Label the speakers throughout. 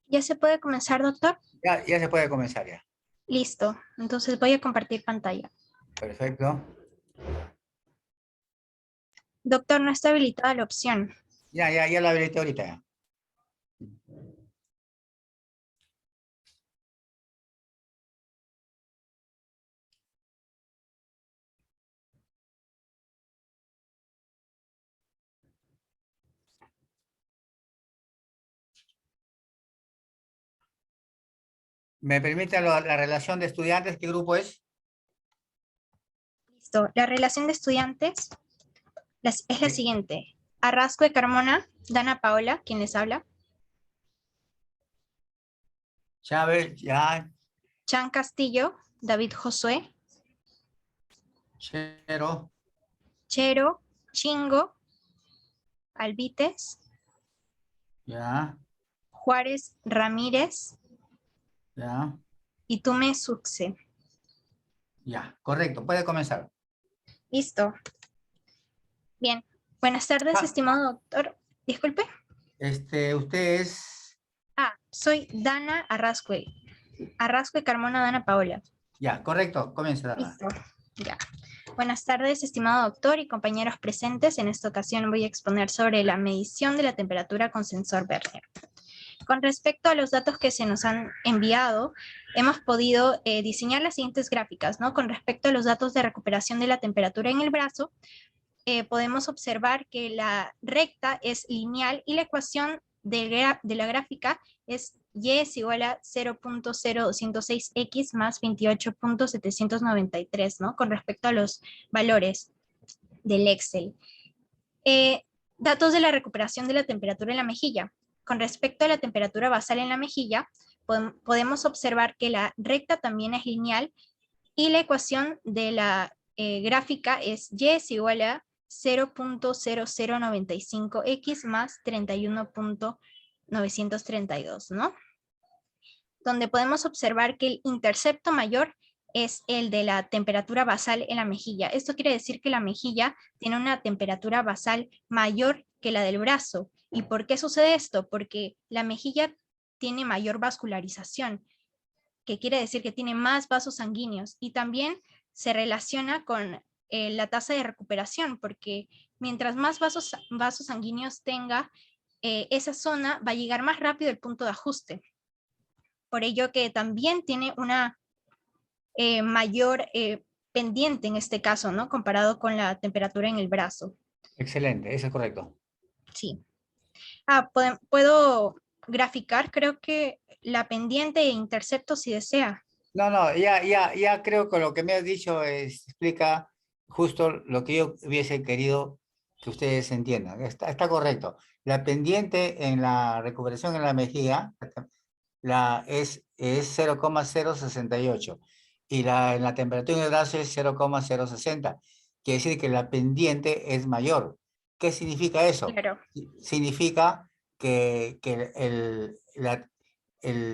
Speaker 1: ¿Ya se puede comenzar, doctor?
Speaker 2: Ya se puede comenzar ya.
Speaker 1: Listo. Entonces voy a compartir pantalla.
Speaker 2: Perfecto.
Speaker 1: Doctor, no está habilitada la opción.
Speaker 2: Ya la habilité ahorita ya. ¿Me permite la relación de estudiantes? ¿Qué grupo es?
Speaker 1: Listo. La relación de estudiantes es la
Speaker 2: Sí.
Speaker 1: siguiente. Arrasco de Carmona, Dana Paola, quien les habla.
Speaker 2: Chávez, ya.
Speaker 1: Chan Castillo, David Josué,
Speaker 2: Chero,
Speaker 1: Chero, Chingo, Albites,
Speaker 2: ya,
Speaker 1: Juárez Ramírez
Speaker 2: ya,
Speaker 1: y Tume Suxe.
Speaker 2: ya. Correcto, puede comenzar.
Speaker 1: Listo. Bien. Buenas tardes,
Speaker 2: Ah,
Speaker 1: estimado doctor. Disculpe.
Speaker 2: usted es...
Speaker 1: Soy Dana Arrascue. Arrascue Carmona Dana Paola.
Speaker 2: Ya, correcto, comienza, Dana.
Speaker 1: Listo. Ya. Buenas tardes, estimado doctor y compañeros presentes. En esta ocasión voy a exponer sobre la medición de la temperatura con sensor Vernier. Con respecto a los datos que se nos han enviado, hemos podido diseñar las siguientes gráficas, ¿no? Con respecto a los datos de recuperación de la temperatura en el brazo, podemos observar que la recta es lineal y la ecuación de la gráfica es y es igual a 0.0206x más 28.793, ¿no? Con respecto a los valores del Excel. Datos de la recuperación de la temperatura en la mejilla. Con respecto a la temperatura basal en la mejilla, podemos observar que la recta también es lineal y la ecuación de la gráfica es y es igual a 0.0095x más 31.932, ¿no? Donde podemos observar que el intercepto mayor es el de la temperatura basal en la mejilla. Esto quiere decir que la mejilla tiene una temperatura basal mayor que la del brazo. ¿Y por qué sucede esto? Porque la mejilla tiene mayor vascularización, que quiere decir que tiene más vasos sanguíneos, y también se relaciona con la tasa de recuperación, porque mientras más vasos sanguíneos tenga, esa zona va a llegar más rápido al punto de ajuste. Por ello que también tiene una mayor pendiente en este caso, ¿no? Comparado con la temperatura en el brazo.
Speaker 2: Excelente, eso es correcto.
Speaker 1: Sí. ¿Puedo graficar? Creo que la pendiente e intercepto si desea.
Speaker 2: No, ya creo que lo que me has dicho explica justo lo que yo hubiese querido que ustedes entiendan. Está correcto. La pendiente en la recuperación en la mejilla es 0,068 y en la temperatura en el brazo es 0,060. Quiere decir que la pendiente es mayor. ¿Qué significa eso?
Speaker 1: Claro.
Speaker 2: Significa que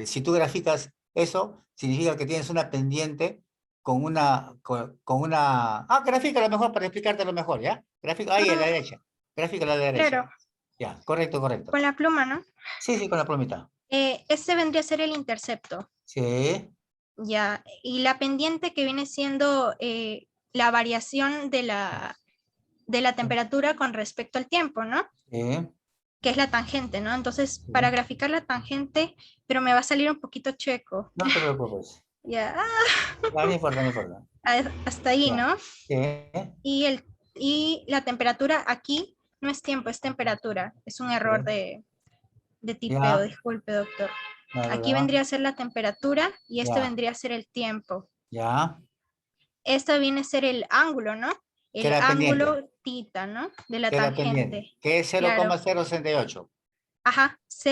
Speaker 2: si tú graficas eso, significa que tienes una pendiente con una... Gráfica mejor para explicarte lo mejor, ¿ya? Gráfica ahí a la derecha. Gráfica a la derecha.
Speaker 1: Claro,
Speaker 2: Ya, correcto, correcto.
Speaker 1: con la pluma, ¿no?
Speaker 2: Sí, sí, con la plumita.
Speaker 1: Este vendría a ser el intercepto,
Speaker 2: Sí,
Speaker 1: ya. Y la pendiente que viene siendo la variación de la temperatura con respecto al tiempo, ¿no?
Speaker 2: sí,
Speaker 1: Que es la tangente, ¿no? Entonces,
Speaker 2: sí.
Speaker 1: para graficar la tangente, pero me va a salir un poquito chueco.
Speaker 2: No te preocupes.
Speaker 1: Ya,
Speaker 2: Ya, no importa, no importa.
Speaker 1: hasta ahí,
Speaker 2: Ya.
Speaker 1: ¿no?
Speaker 2: Sí,
Speaker 1: Y, y la temperatura aquí no es tiempo, es temperatura. Es un error
Speaker 2: sí.
Speaker 1: de tipeo,
Speaker 2: Ya,
Speaker 1: disculpe, doctor.
Speaker 2: no hay
Speaker 1: Aquí
Speaker 2: problema.
Speaker 1: vendría a ser la temperatura y este
Speaker 2: Ya,
Speaker 1: vendría a ser el tiempo.
Speaker 2: ya.
Speaker 1: Este viene a ser el ángulo, ¿no?
Speaker 2: ¿Qué
Speaker 1: El
Speaker 2: era pendiente?
Speaker 1: ángulo tita, ¿no? De la
Speaker 2: ¿Qué era pendiente?
Speaker 1: tangente.
Speaker 2: Que es
Speaker 1: Claro.
Speaker 2: 0,068.
Speaker 1: Ajá,
Speaker 2: Ya,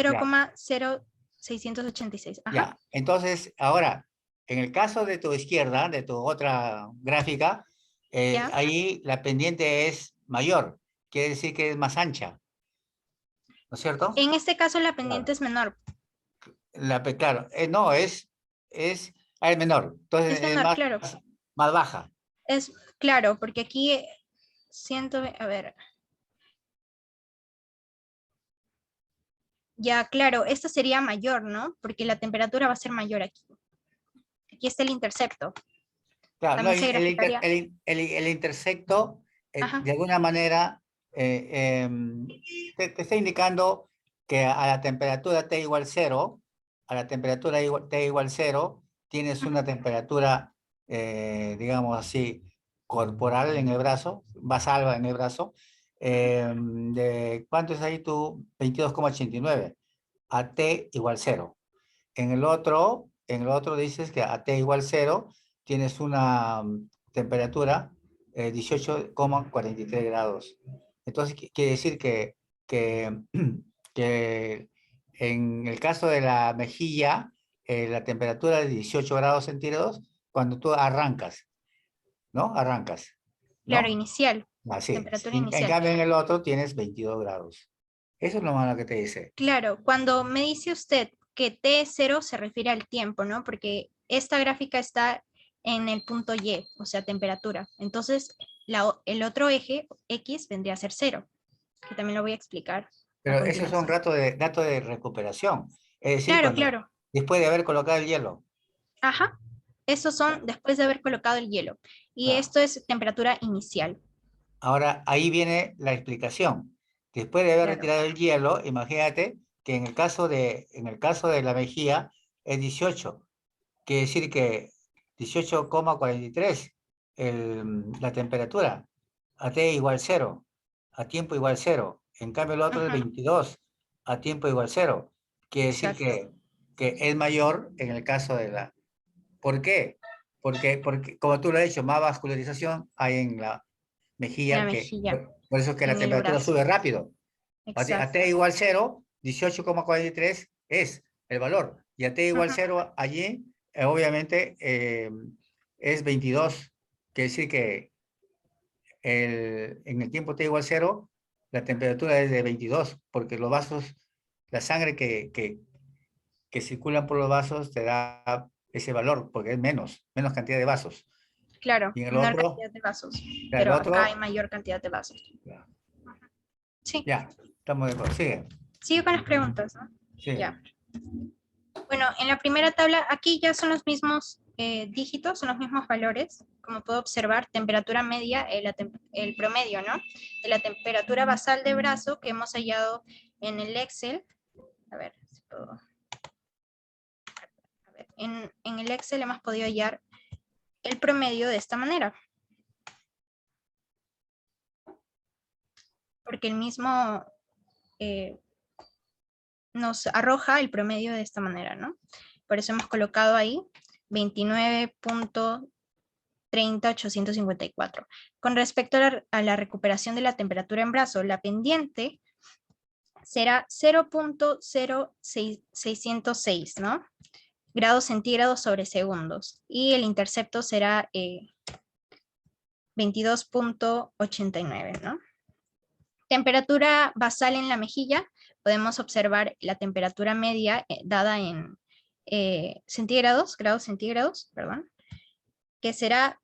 Speaker 1: 0,0686. Ajá.
Speaker 2: ya. Entonces, ahora, en el caso de tu izquierda, de tu otra gráfica,
Speaker 1: Ya.
Speaker 2: ahí la pendiente es mayor. Quiere decir que es más ancha, ¿no es cierto?
Speaker 1: En este caso la pendiente
Speaker 2: Claro.
Speaker 1: es menor.
Speaker 2: Claro, no, es menor. Entonces
Speaker 1: Es
Speaker 2: es
Speaker 1: menor, claro.
Speaker 2: más baja.
Speaker 1: Es claro, porque aquí siento, a ver, Ya, claro, esta sería mayor, ¿no? Porque la temperatura va a ser mayor aquí. Aquí está el intercepto.
Speaker 2: Claro, no,
Speaker 1: También se graficaría.
Speaker 2: el intersecto,
Speaker 1: Ajá,
Speaker 2: de alguna manera, te está indicando que a la temperatura T igual cero, a la temperatura T igual cero, tienes
Speaker 1: ujú,
Speaker 2: una temperatura, digamos así, corporal en el brazo, basal en el brazo,
Speaker 1: ujú.
Speaker 2: ¿cuánto es ahí tú? 22,89, a T igual cero. En el otro dices que a T igual cero tienes una temperatura 18,43 grados. Entonces, quiere decir que, que en el caso de la mejilla, la temperatura es 18 grados centígrados cuando tú arrancas, ¿no? Arrancas,
Speaker 1: Claro,
Speaker 2: ¿no?
Speaker 1: inicial.
Speaker 2: Así es.
Speaker 1: Temperatura
Speaker 2: En
Speaker 1: inicial.
Speaker 2: cambio, en el otro tienes 22 grados. Eso es lo malo que te dice.
Speaker 1: Claro, cuando me dice usted que T0 se refiere al tiempo, ¿no? Porque esta gráfica está en el punto Y, o sea, temperatura. Entonces, el otro eje, X, vendría a ser cero, que también lo voy a explicar a
Speaker 2: Pero esos son
Speaker 1: continuación.
Speaker 2: datos de recuperación. Es decir,
Speaker 1: Claro,
Speaker 2: cuando
Speaker 1: claro.
Speaker 2: después de haber colocado el hielo.
Speaker 1: Ajá. Esos
Speaker 2: Ya,
Speaker 1: son después de haber colocado el hielo. Y
Speaker 2: claro.
Speaker 1: esto es temperatura inicial.
Speaker 2: Ahora, ahí viene la explicación. Después de haber
Speaker 1: Claro.
Speaker 2: retirado el hielo, imagínate que en el caso de la mejilla es 18. Quiere decir que 18,43 la temperatura. A T igual cero. A tiempo igual cero. En cambio, el otro es
Speaker 1: Ajá,
Speaker 2: 22. A tiempo igual cero. Quiere decir
Speaker 1: exacto.
Speaker 2: que es mayor en el caso de la... ¿Por qué? Porque, como tú lo has dicho, más vascularización hay en la
Speaker 1: En la
Speaker 2: mejilla
Speaker 1: mejilla,
Speaker 2: por eso es que la
Speaker 1: en el
Speaker 2: temperatura
Speaker 1: brazo.
Speaker 2: sube rápido. A T
Speaker 1: Exacto.
Speaker 2: igual cero, 18,43 es el valor. Y a T igual
Speaker 1: Ujú.
Speaker 2: cero allí, obviamente, es 22. Quiere decir que en el tiempo T igual cero, la temperatura es de 22, porque los vasos, la sangre que circulan por los vasos te da ese valor, porque es menos cantidad de vasos.
Speaker 1: Claro,
Speaker 2: Y en el
Speaker 1: menor
Speaker 2: otro,
Speaker 1: cantidad de vasos,
Speaker 2: el
Speaker 1: pero acá hay
Speaker 2: otro,
Speaker 1: mayor cantidad de vasos.
Speaker 2: ya,
Speaker 1: Ujú. Sí,
Speaker 2: ya, estamos de acuerdo. Sigue,
Speaker 1: sigo con las preguntas, ¿no?
Speaker 2: sigue.
Speaker 1: Ya. Bueno, en la primera tabla, aquí ya son los mismos dígitos, son los mismos valores. Como puedo observar, temperatura media, el promedio, ¿no? De la temperatura basal de brazo que hemos hallado en el Excel. A ver, si puedo. A ver, en el Excel hemos podido hallar el promedio de esta manera. Porque el mismo eh, nos arroja el promedio de esta manera, ¿no? Por eso hemos colocado ahí 29,30854. Con respecto a la recuperación de la temperatura en brazo, la pendiente será 0,0606, ¿no? Grados centígrados sobre segundos. Y el intercepto será 22,89, ¿no? Temperatura basal en la mejilla, podemos observar la temperatura media dada en grados centígrados, perdón, que será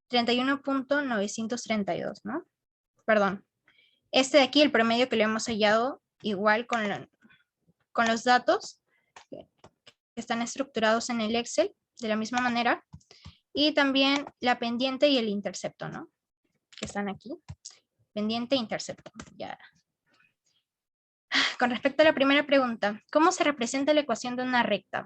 Speaker 1: 31,932, ¿no? Perdón. Este de aquí, el promedio que le hemos hallado, igual con los datos que están estructurados en el Excel, de la misma manera, y también la pendiente y el intercepto, ¿no? Que están aquí. Pendiente e intercepto, ya. Con respecto a la primera pregunta, ¿cómo se representa la ecuación de una recta?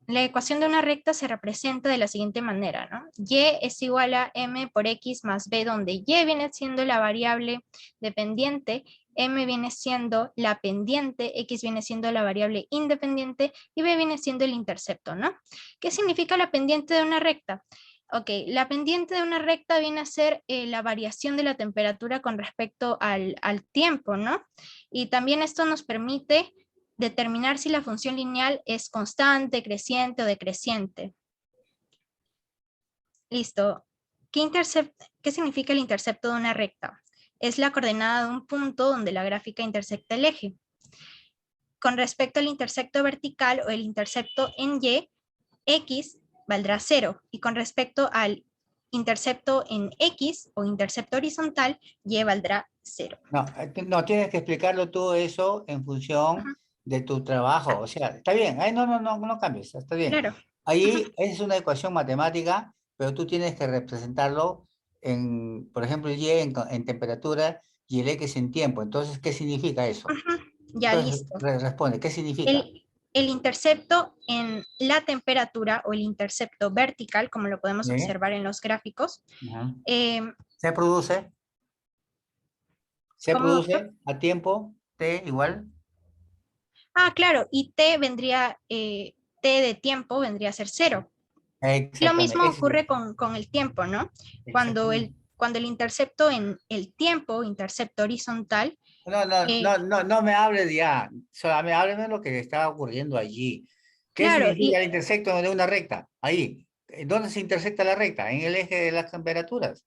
Speaker 1: La ecuación de una recta se representa de la siguiente manera, ¿no? Y es igual a m por x más b, donde y viene siendo la variable dependiente, m viene siendo la pendiente, x viene siendo la variable independiente y b viene siendo el intercepto, ¿no? ¿Qué significa la pendiente de una recta? Ok, la pendiente de una recta viene a ser la variación de la temperatura con respecto al tiempo, ¿no? Y también esto nos permite determinar si la función lineal es constante, creciente o decreciente. Listo. ¿Qué significa el intercepto de una recta? Es la coordenada de un punto donde la gráfica intersecta el eje. Con respecto al intercepto vertical o el intercepto en Y, X valdrá 0. Y con respecto al intercepto en X o intercepto horizontal, Y valdrá 0.
Speaker 2: No, no, tienes que explicarlo todo eso en función
Speaker 1: Ujú.
Speaker 2: de tu trabajo. O sea, está bien, ahí no cambies, está bien.
Speaker 1: Claro. Ujú.
Speaker 2: Ahí es una ecuación matemática, pero tú tienes que representarlo en, por ejemplo, el Y en temperatura y el X en tiempo. Entonces, ¿qué significa eso?
Speaker 1: Ujú. Ya,
Speaker 2: Entonces,
Speaker 1: listo.
Speaker 2: responde, ¿qué significa?
Speaker 1: El intercepto en la temperatura o el intercepto vertical, como lo podemos
Speaker 2: ¿Sí?
Speaker 1: observar en los gráficos,
Speaker 2: Ujú.
Speaker 1: eh,
Speaker 2: Se produce, se
Speaker 1: ¿cómo, doctor?
Speaker 2: produce a tiempo, T igual.
Speaker 1: Ah, claro, y t vendría, t de tiempo vendría a ser cero. Lo
Speaker 2: Exactamente,
Speaker 1: mismo
Speaker 2: ese es
Speaker 1: ocurre con el tiempo, ¿no?
Speaker 2: exactamente.
Speaker 1: Cuando el intercepto en el tiempo, intercepto horizontal, eh,
Speaker 2: No me hables ya, solamente háblame de lo que está ocurriendo allí. ¿Qué
Speaker 1: claro,
Speaker 2: significa el intersecto de una recta? Ahí. ¿Dónde se intersecta la recta? En el eje de las temperaturas.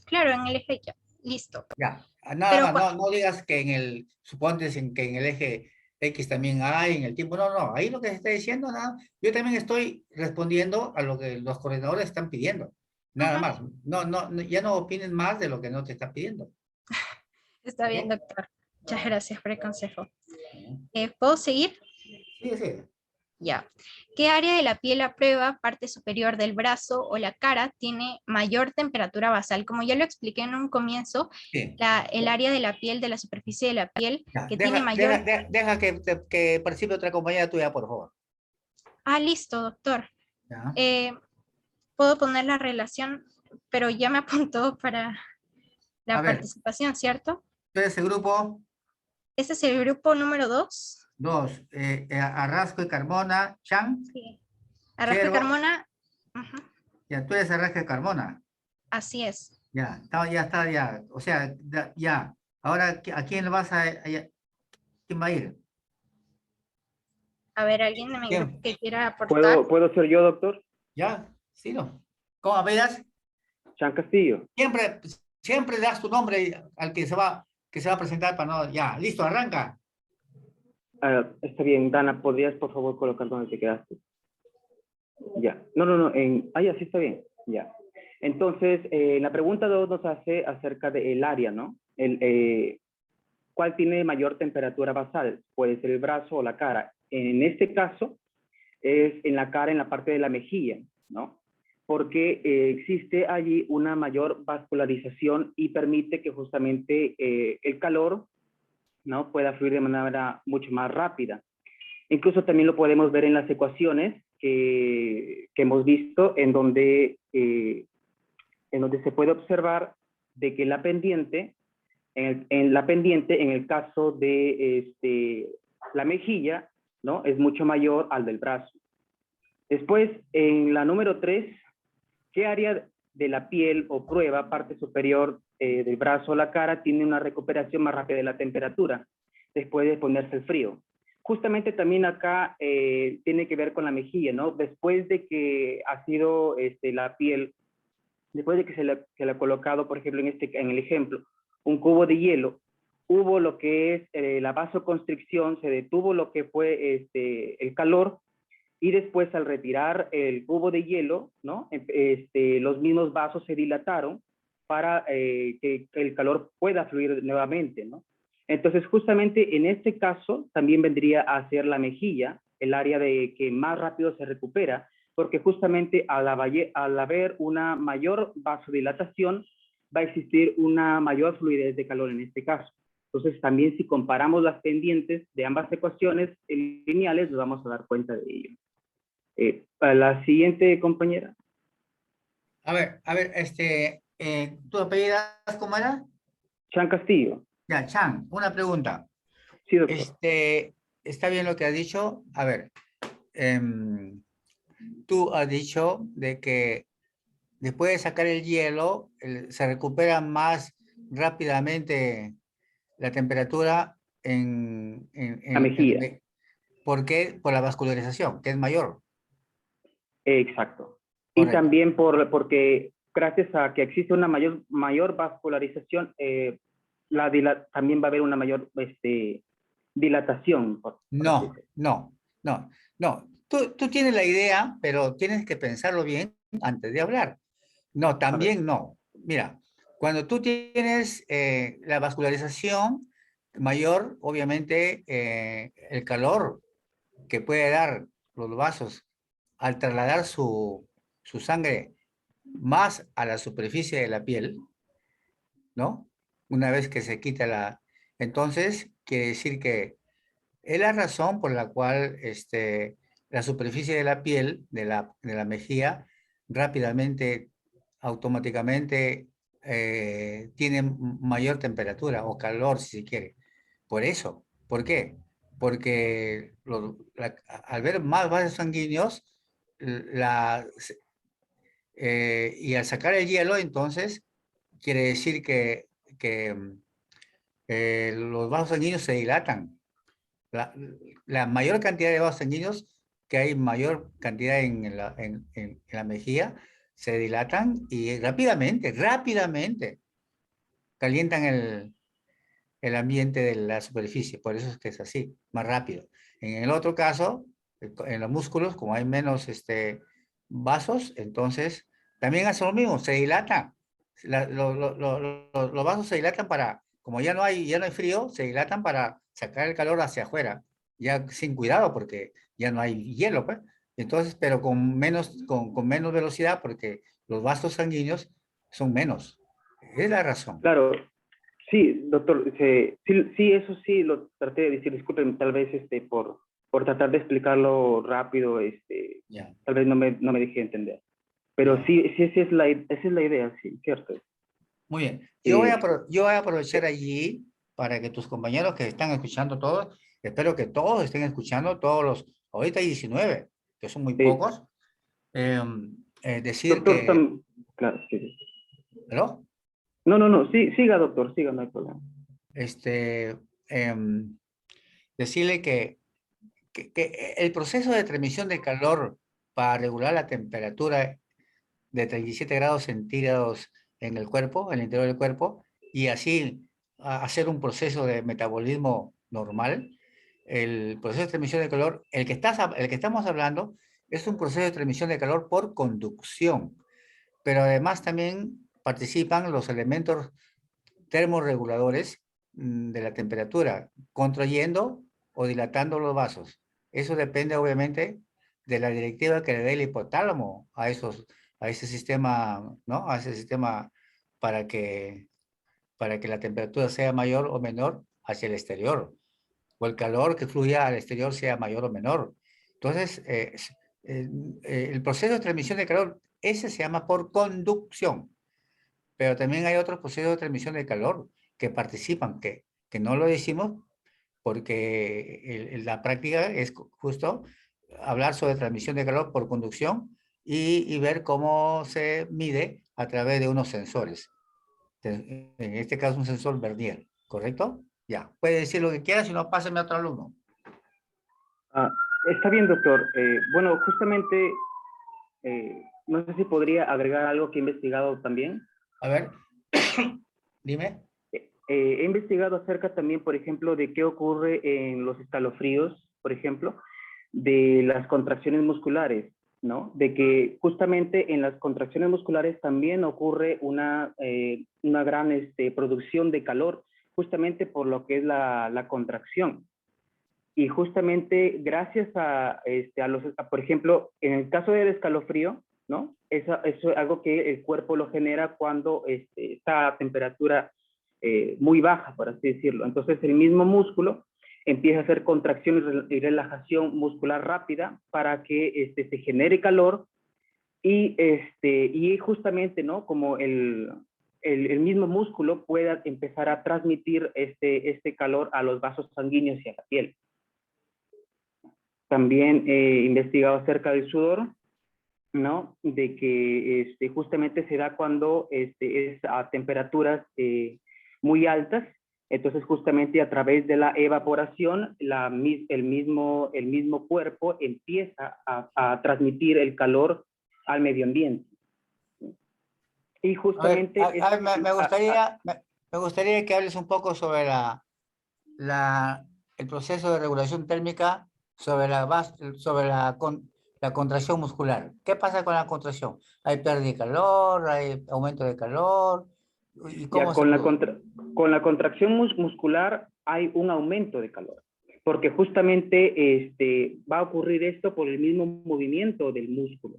Speaker 1: claro, en el eje ya, listo.
Speaker 2: Ya, nada
Speaker 1: Pero
Speaker 2: más, no digas que en el, suponte que en el eje X también hay, en el tiempo, ahí lo que se está diciendo, nada, yo también estoy respondiendo a lo que los coordinadores están pidiendo, nada
Speaker 1: ujú,
Speaker 2: más, ya no opinen más de lo que no te están pidiendo,
Speaker 1: está bien,
Speaker 2: ¿ok?
Speaker 1: doctor. Muchas gracias por el consejo.
Speaker 2: Ujú.
Speaker 1: ¿Puedo seguir?
Speaker 2: Sí, sí,
Speaker 1: Ya. ¿Qué área de la piel a prueba, parte superior del brazo o la cara, tiene mayor temperatura basal? Como ya lo expliqué en un comienzo,
Speaker 2: sí.
Speaker 1: el área de la piel, de la superficie de la piel,
Speaker 2: Ya,
Speaker 1: que tiene mayor...
Speaker 2: deja que participe otra compañera tuya, por favor.
Speaker 1: Ah, listo, doctor.
Speaker 2: Ya.
Speaker 1: Eh, Puedo poner la relación, pero ya me apuntó para
Speaker 2: A
Speaker 1: la
Speaker 2: ver,
Speaker 1: participación, ¿cierto?
Speaker 2: tú eres el grupo
Speaker 1: Ese es el grupo número 2.
Speaker 2: 2, Arrasco y Carmona, Chan,
Speaker 1: Sí. Arrasca
Speaker 2: Chero,
Speaker 1: Carmona. Ujú,
Speaker 2: ya tú eres Arrasco y Carmona.
Speaker 1: así es.
Speaker 2: Ya está, ya. O sea, ya. Ahora, ¿a quién le vas quién va a ir?
Speaker 1: A ver, alguien de mi grupo
Speaker 2: ¿Quién?
Speaker 1: que quiera aportar.
Speaker 3: ¿Puedo ser yo, doctor?
Speaker 2: ¿Ya? Sí, no. ¿Cómo verás?
Speaker 3: Chan Castillo.
Speaker 2: Siempre das tu nombre al que se va a presentar para no. Ya, listo, arranca.
Speaker 3: Está bien, Dana, ¿podrías por favor colocar dónde te quedaste? Ya. Ya, sí está bien. Ya. Entonces, la pregunta 2 nos hace acerca del área, ¿no? ¿Cuál tiene mayor temperatura basal? Puede ser el brazo o la cara. En este caso, es en la cara, en la parte de la mejilla, ¿no? Porque existe allí una mayor vascularización y permite que justamente el calor, ¿no?, pueda fluir de manera mucho más rápida. Incluso también lo podemos ver en las ecuaciones que hemos visto, en donde se puede observar de que la pendiente, en el caso de la mejilla, ¿no?, es mucho mayor al del brazo. Después, en la número 3, ¿qué área de la piel o prueba, parte superior del brazo o la cara, tiene una recuperación más rápida de la temperatura después de ponerse el frío? Justamente también acá tiene que ver con la mejilla, ¿no? Después de que ha sido la piel, después de que se le ha colocado, por ejemplo, en el ejemplo, un cubo de hielo, hubo lo que es la vasoconstricción, se detuvo lo que fue el calor, y después al retirar el cubo de hielo, ¿no?, los mismos vasos se dilataron para que el calor pueda fluir nuevamente, ¿no? Entonces, justamente en este caso, también vendría a ser la mejilla, el área de que más rápido se recupera, porque justamente al haber una mayor vasodilatación, va a existir una mayor fluidez de calor en este caso. Entonces, también si comparamos las pendientes de ambas ecuaciones lineales, nos vamos a dar cuenta de ello. A la siguiente, compañera.
Speaker 2: A ver, ¿tu apellidas cómo era?
Speaker 3: Chan Castillo.
Speaker 2: Ya, Chan, una pregunta.
Speaker 3: Sí, doctor.
Speaker 2: ¿Está bien lo que has dicho? A ver, tú has dicho de que después de sacar el hielo, se recupera más rápidamente la temperatura
Speaker 3: La mejilla.
Speaker 2: ¿por qué? Por la vascularización, que es mayor.
Speaker 3: Exacto. Y
Speaker 2: Correcto.
Speaker 3: también porque gracias a que existe una mayor vascularización, también va a haber una mayor dilatación, por así
Speaker 2: No,
Speaker 3: decirlo.
Speaker 2: no, no. Tú tienes la idea, pero tienes que pensarlo bien antes de hablar. No,
Speaker 3: A ver.
Speaker 2: también no. Mira, cuando tú tienes la vascularización, mayor, obviamente, el calor que puede dar los vasos al trasladar su sangre más a la superficie de la piel, ¿no? Una vez que se quita la... Entonces, quiere decir que es la razón por la cual la superficie de la piel, de la mejilla, rápidamente, automáticamente, tiene mayor temperatura o calor, si se quiere. Por eso. ¿Por qué? Porque al ver más vasos sanguíneos, la, y al sacar el hielo, entonces, quiere decir que los vasos sanguíneos se dilatan. La mayor cantidad de vasos sanguíneos, que hay mayor cantidad en la mejilla, se dilatan y rápidamente calientan el ambiente de la superficie. Por eso es que es así, más rápido. En el otro caso, en los músculos, como hay menos vasos, entonces también hace lo mismo, se dilatan. Los vasos se dilatan para, como ya no hay frío, se dilatan para sacar el calor hacia afuera, ya sin cuidado porque ya no hay hielo, pues. Entonces, pero con menos velocidad porque los vasos sanguíneos son menos. Es la razón.
Speaker 3: Claro, sí, doctor, sí, eso sí lo traté de decir, disculpen, tal vez por tratar de explicarlo rápido,
Speaker 2: Ya.
Speaker 3: tal vez no me dejé entender. Pero
Speaker 2: Ya.
Speaker 3: sí, esa es la idea, sí, cierto.
Speaker 2: Muy bien.
Speaker 3: Eh,
Speaker 2: Yo voy a aprovechar allí para que tus compañeros que están escuchando todos, espero que todos estén escuchando, ahorita hay 19, que son muy
Speaker 3: eh,
Speaker 2: pocos, eh, decir
Speaker 3: doctor,
Speaker 2: que,
Speaker 3: claro, sí, sí.
Speaker 2: ¿no?
Speaker 3: No, sí, siga, doctor, siga, no hay problema.
Speaker 2: Este, em, decirle que el proceso de transmisión de calor para regular la temperatura de 37 grados centígrados en el cuerpo, en el interior del cuerpo, y así hacer un proceso de metabolismo normal. El proceso de transmisión de calor, el que estamos hablando, es un proceso de transmisión de calor por conducción, pero además también participan los elementos termorreguladores de la temperatura, contrayendo o dilatando los vasos. Eso depende obviamente de la directiva que le dé el hipotálamo a ese sistema, ¿no? A ese sistema para que, para que la temperatura sea mayor o menor hacia el exterior, o el calor que fluya al exterior sea mayor o menor. Entonces, el proceso de transmisión de calor, ese se llama por conducción. Pero también hay otros procesos de transmisión de calor que participan, que no lo decimos porque la práctica es justo hablar sobre transmisión de calor por conducción y ver cómo se mide a través de unos sensores. En este caso, un sensor Vernier, ¿correcto? Ya, puede decir lo que quiera, si no, pásame a otro alumno.
Speaker 3: Ah, está bien, doctor. Bueno, justamente, no sé si podría agregar algo que he investigado también.
Speaker 2: A ver, dime.
Speaker 3: He investigado acerca también, por ejemplo, de qué ocurre en los escalofríos, por ejemplo, de las contracciones musculares, ¿no? De que justamente en las contracciones musculares también ocurre una gran producción de calor, justamente por lo que es la contracción. Y justamente gracias por ejemplo, en el caso del escalofrío, ¿no? Eso es algo que el cuerpo lo genera cuando está a temperatura muy baja, por así decirlo. Entonces el mismo músculo empieza a hacer contracción y relajación muscular rápida para que se genere calor y justamente, ¿no? Como el mismo músculo pueda empezar a transmitir este calor a los vasos sanguíneos y a la piel. También he investigado acerca del sudor, ¿no? De que justamente se da cuando es a temperaturas muy altas. Entonces, justamente a través de la evaporación, el mismo cuerpo empieza a transmitir el calor al medio ambiente. Y justamente...
Speaker 2: Me gustaría que hables un poco sobre el proceso de regulación térmica sobre la contracción muscular. ¿Qué pasa con la contracción? ¿Hay pérdida de calor? ¿Hay aumento de calor? ¿Y cómo
Speaker 3: Ya
Speaker 2: se produce?
Speaker 3: con la contracción muscular hay un aumento de calor, porque justamente va a ocurrir esto por el mismo movimiento del músculo.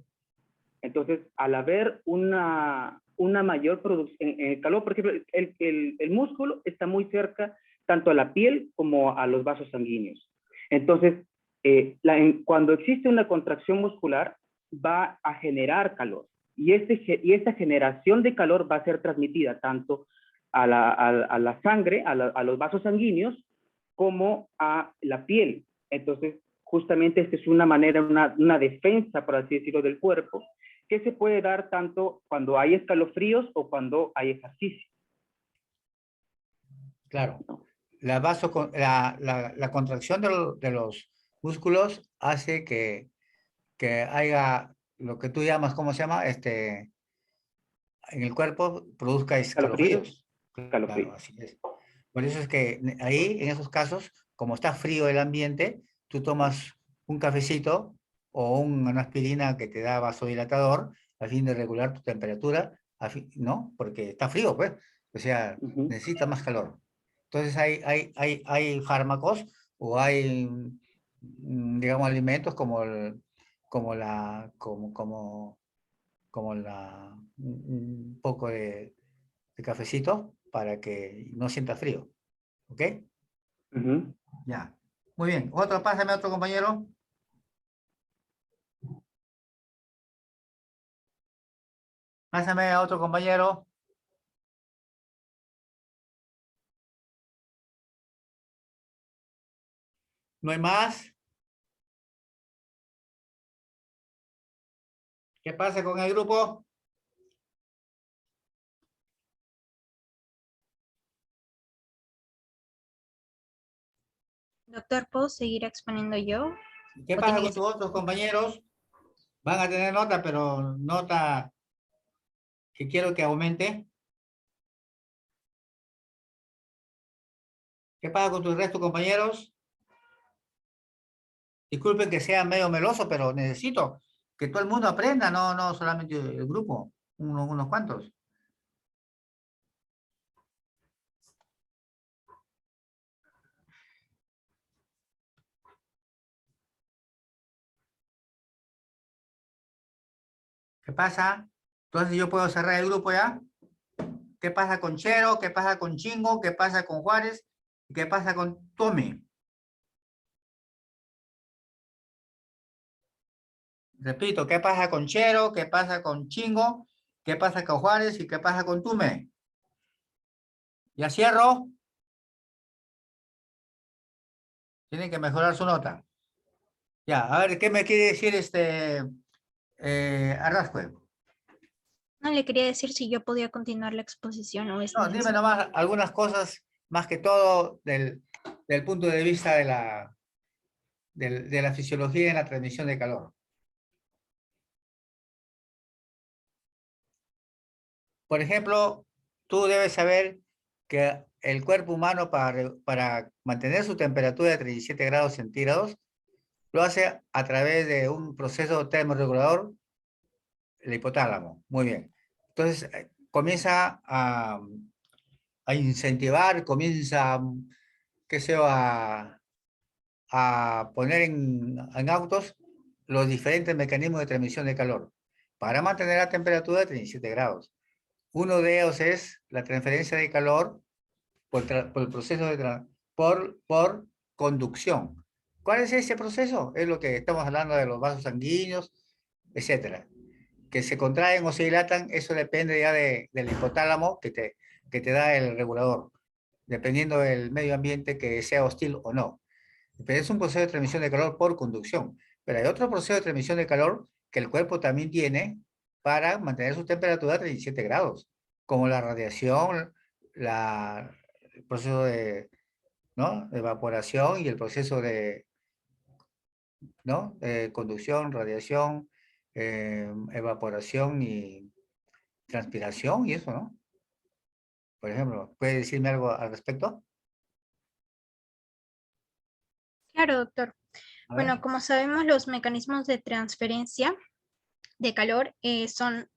Speaker 3: Entonces, al haber una mayor producción, en el calor, por ejemplo, el músculo está muy cerca tanto a la piel como a los vasos sanguíneos. Entonces, cuando existe una contracción muscular, va a generar calor. Y esta generación de calor va a ser transmitida tanto a la sangre, a los vasos sanguíneos, como a la piel. Entonces, justamente esta es una manera, una defensa, por así decirlo, del cuerpo, que se puede dar tanto cuando hay escalofríos o cuando hay ejercicio.
Speaker 2: Claro. La contracción de los músculos hace que haya lo que tú llamas, ¿cómo se llama? En el cuerpo produzca escalofríos. Claro, así es. Por eso es que ahí, en esos casos, como está frío el ambiente, tú tomas un cafecito o una aspirina que te da vasodilatador a fin de regular tu temperatura, ¿no? Porque está frío, pues. O sea, necesita más calor. Entonces hay fármacos o hay, digamos, alimentos un poco de cafecito para que no sienta frío. ¿Ok? Ya. Muy bien. Pásame otro compañero. Pásame a otro compañero. ¿No hay más? ¿Qué pasa con el grupo?
Speaker 1: Doctor, ¿puedo seguir exponiendo yo?
Speaker 2: ¿Qué
Speaker 1: ¿O
Speaker 2: pasa
Speaker 1: tiene que
Speaker 2: con tus
Speaker 1: ser?
Speaker 2: otros compañeros? Van a tener nota, pero nota que quiero que aumente. ¿Qué pasa con tus restos, compañeros? Disculpen que sea medio meloso, pero necesito que todo el mundo aprenda, no solamente el grupo, unos cuantos. ¿Qué pasa? Entonces yo puedo cerrar el grupo ya. ¿Qué pasa con Chero? ¿Qué pasa con Chingo? ¿Qué pasa con Juárez? ¿Qué pasa con Tommy? Repito, ¿qué pasa con Chero? ¿Qué pasa con Chingo? ¿Qué pasa con Juárez? ¿Y qué pasa con Tume? Ya cierro. Tienen que mejorar su nota. Ya, a ver, ¿qué me quiere decir Arrascue?
Speaker 1: No le quería decir si yo podía continuar la exposición o es
Speaker 2: No, dime
Speaker 1: necesario.
Speaker 2: nomás algunas cosas, más que todo del punto de vista de la fisiología en la transmisión de calor. Por ejemplo, tú debes saber que el cuerpo humano para mantener su temperatura de 37 grados centígrados lo hace a través de un proceso termorregulador, el hipotálamo. Muy bien. Entonces, comienza a incentivar, comienza, qué sé yo, a poner en autos los diferentes mecanismos de transmisión de calor para mantener la temperatura de 37 grados. Uno de ellos es la transferencia de calor por el proceso por conducción. ¿Cuál es ese proceso? Es lo que estamos hablando de los vasos sanguíneos, etcétera. Que se contraen o se dilatan, eso depende ya del hipotálamo que te da el regulador, dependiendo del medio ambiente que sea hostil o no. Pero es un proceso de transmisión de calor por conducción. Pero hay otro proceso de transmisión de calor que el cuerpo también tiene para mantener su temperatura a 37 grados, como la radiación, el proceso ¿no? de evaporación y el proceso ¿no? Conducción, radiación, evaporación y transpiración y eso, ¿no? Por ejemplo, ¿puede decirme algo al respecto?
Speaker 1: Claro, doctor.
Speaker 2: A ver.
Speaker 1: Bueno, como sabemos, los mecanismos de transferencia de calor son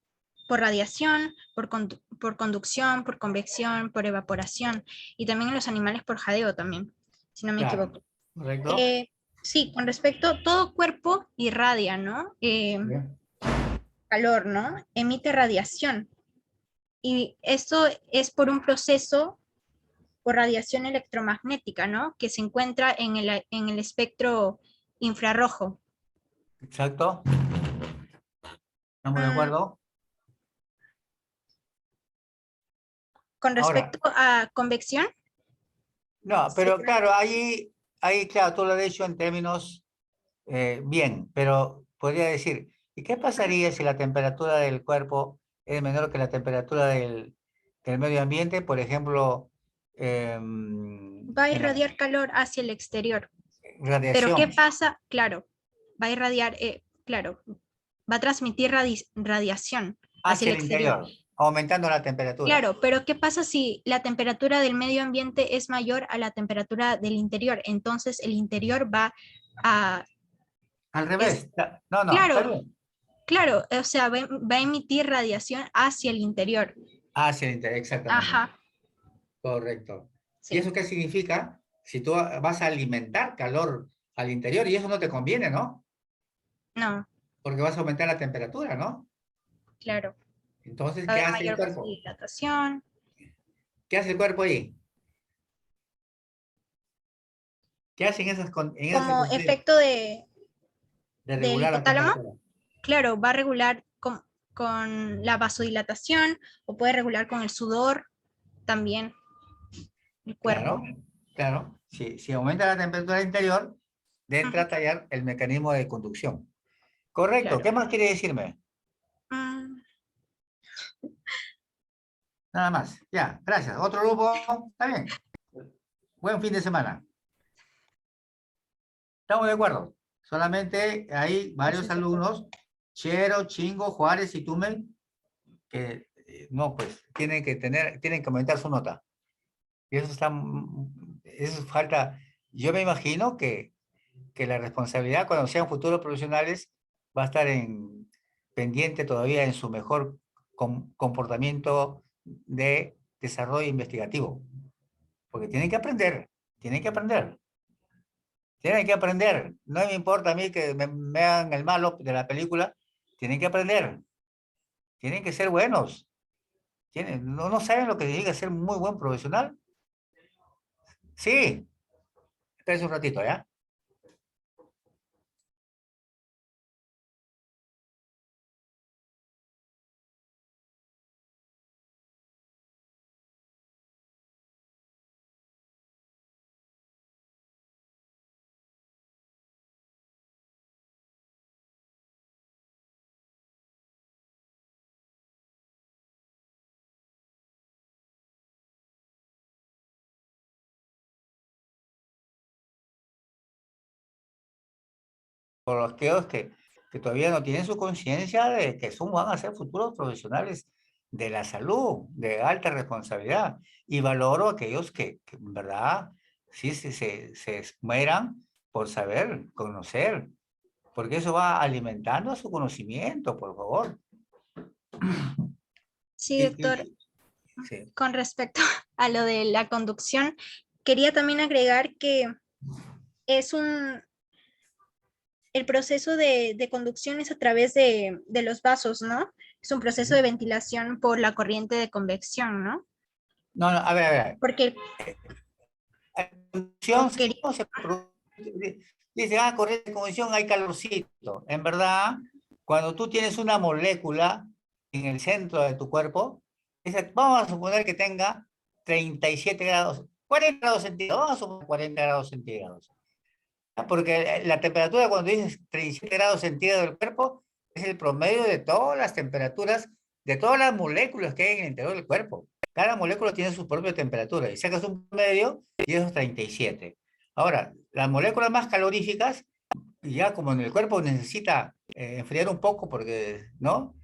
Speaker 1: por radiación, por conducción, por convección, por evaporación, y también en los animales por jadeo también, si no me
Speaker 2: Claro,
Speaker 1: equivoco.
Speaker 2: correcto.
Speaker 1: Sí, con respecto, todo cuerpo irradia, ¿no?
Speaker 2: Bien.
Speaker 1: Calor, ¿no? Emite radiación. Y esto es por un proceso por radiación electromagnética, ¿no? Que se encuentra en el espectro infrarrojo.
Speaker 2: Exacto. ¿Estamos de
Speaker 1: Mm,
Speaker 2: acuerdo?
Speaker 1: con
Speaker 2: Ahora,
Speaker 1: respecto a convección,
Speaker 2: no,
Speaker 1: se
Speaker 2: pero
Speaker 1: trata-
Speaker 2: claro, ahí, claro, tú lo has dicho en términos bien, pero podría decir, ¿y qué pasaría si la temperatura del cuerpo es menor que la temperatura del medio ambiente? Por ejemplo,
Speaker 1: va a
Speaker 2: en la
Speaker 1: irradiar calor hacia el exterior. Pero ¿qué
Speaker 2: radiación
Speaker 1: pasa? Claro, va a irradiar, claro, va a transmitir radiación hacia
Speaker 2: hacia
Speaker 1: el
Speaker 2: el
Speaker 1: exterior.
Speaker 2: interior, aumentando la temperatura.
Speaker 1: Claro, pero ¿qué pasa si la temperatura del medio ambiente es mayor a la temperatura del interior? Entonces el interior va a,
Speaker 2: Al
Speaker 1: es,
Speaker 2: revés. No, no, está
Speaker 1: claro,
Speaker 2: bien.
Speaker 1: claro, o sea, va a emitir radiación hacia el interior.
Speaker 2: Hacia el interior, exactamente.
Speaker 1: Ajá,
Speaker 2: Correcto. ¿Y
Speaker 1: sí,
Speaker 2: eso qué significa? Si tú vas a alimentar calor al interior, y eso no te conviene, ¿no?
Speaker 1: no,
Speaker 2: Porque vas a aumentar la temperatura, ¿no?
Speaker 1: claro,
Speaker 2: Entonces,
Speaker 1: va a
Speaker 2: ¿qué
Speaker 1: haber
Speaker 2: hace el
Speaker 1: mayor
Speaker 2: cuerpo?
Speaker 1: vasodilatación.
Speaker 2: ¿Qué hace el cuerpo ahí? ¿Qué hace en esas
Speaker 1: Como
Speaker 2: circunstancias
Speaker 1: efecto
Speaker 2: de
Speaker 1: del
Speaker 2: regular la
Speaker 1: hipotálamo,
Speaker 2: temperatura?
Speaker 1: claro, va a regular con la vasodilatación o puede regular con el sudor también el cuerpo.
Speaker 2: Claro, claro. Si aumenta la temperatura interior,
Speaker 1: Ujú,
Speaker 2: entra a tallar el mecanismo de conducción. Correcto.
Speaker 1: claro.
Speaker 2: ¿Qué más quiere decirme?
Speaker 1: Mm,
Speaker 2: Nada más. Ya, gracias. Otro grupo, está bien. Buen fin de semana. Estamos de acuerdo. Solamente hay varios
Speaker 1: gracias, doctor.
Speaker 2: alumnos, Chero, Chingo, Juárez y Tumen, que no, pues tienen que aumentar su nota. Y eso está, eso falta. Yo me imagino que la responsabilidad cuando sean futuros profesionales va a estar pendiente todavía en su mejor comportamiento de desarrollo investigativo. Porque tienen que aprender. Tienen que aprender. No me importa a mí que me hagan el malo de la película. Tienen que aprender. Tienen que ser buenos. No saben lo que significa ser muy buen profesional. Sí. Espérense un ratito, ¿ya? Por los que todavía no tienen su conciencia de que van a ser futuros profesionales de la salud, de alta responsabilidad. Y valoro a aquellos que en verdad sí se esmeran por saber, conocer, porque eso va alimentando a su conocimiento, por favor.
Speaker 1: Sí,
Speaker 2: Y,
Speaker 1: doctor,
Speaker 2: sí.
Speaker 1: con respecto a lo de la conducción, quería también agregar que es el proceso de conducción es a través de los vasos, ¿no? Es un proceso de
Speaker 2: Sí.
Speaker 1: ventilación por la corriente de convección, ¿no?
Speaker 2: No, no, a ver.
Speaker 1: Porque,
Speaker 2: La conducción,
Speaker 1: quería,
Speaker 2: ¿cómo se produce? Dice, corriente de convección, hay calorcito. En verdad, cuando tú tienes una molécula en el centro de tu cuerpo, vamos a suponer que tenga 37 grados, 40 grados centígrados, vamos a suponer 40 grados centígrados. Porque la temperatura cuando dices 37 grados centígrados del cuerpo es el promedio de todas las temperaturas, de todas las moléculas que hay en el interior del cuerpo. Cada molécula tiene su propia temperatura y sacas un promedio y eso es 37. Ahora, las moléculas más caloríficas, ya como en el cuerpo necesita enfriar un poco porque, ¿no?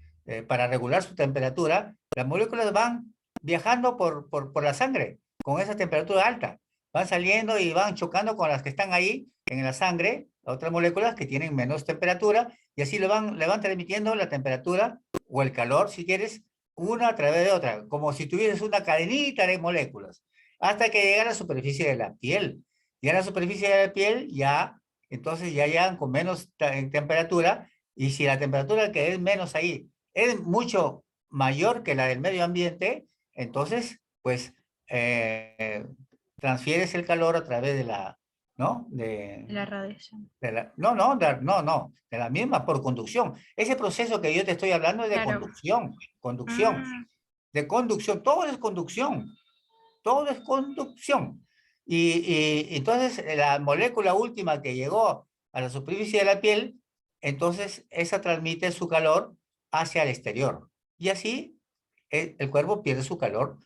Speaker 2: Para regular su temperatura, las moléculas van viajando por la sangre con esa temperatura alta. van saliendo y van chocando con las que están ahí en la sangre, otras moléculas que tienen menos temperatura, y así le van transmitiendo la temperatura o el calor, si quieres, una a través de otra, como si tuvieses una cadenita de moléculas, hasta que llega a la superficie de la piel. Y a la superficie de la piel ya, entonces ya llegan con menos temperatura, y si la temperatura que es menos ahí es mucho mayor que la del medio ambiente, entonces, pues, transfieres el calor a través de la, ¿no?
Speaker 1: La radiación.
Speaker 2: De la misma, por conducción. Ese proceso que yo te estoy hablando es de
Speaker 1: Claro.
Speaker 2: conducción, de conducción, todo es conducción, todo es conducción. Y entonces la molécula última que llegó a la superficie de la piel, entonces esa transmite su calor hacia el exterior. Y así el cuerpo pierde su calor,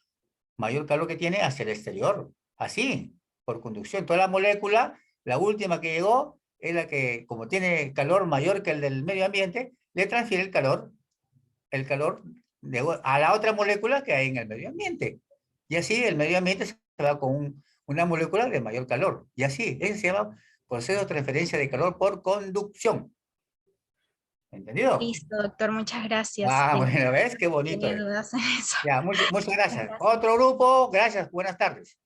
Speaker 2: mayor calor que tiene hacia el exterior. Así, por conducción. Toda la molécula, la última que llegó, es la que, como tiene calor mayor que el del medio ambiente, le transfiere el calor a la otra molécula que hay en el medio ambiente. Y así el medio ambiente se va con una molécula de mayor calor. Y así, eso se llama proceso de transferencia de calor por conducción. ¿Entendido?
Speaker 1: Listo, doctor, muchas gracias.
Speaker 2: Ah, bueno, ¿ves? Qué bonito
Speaker 1: Tenía
Speaker 2: es.
Speaker 1: dudas en eso.
Speaker 2: Ya, muchas gracias.
Speaker 1: Gracias.
Speaker 2: Otro grupo, gracias, buenas tardes.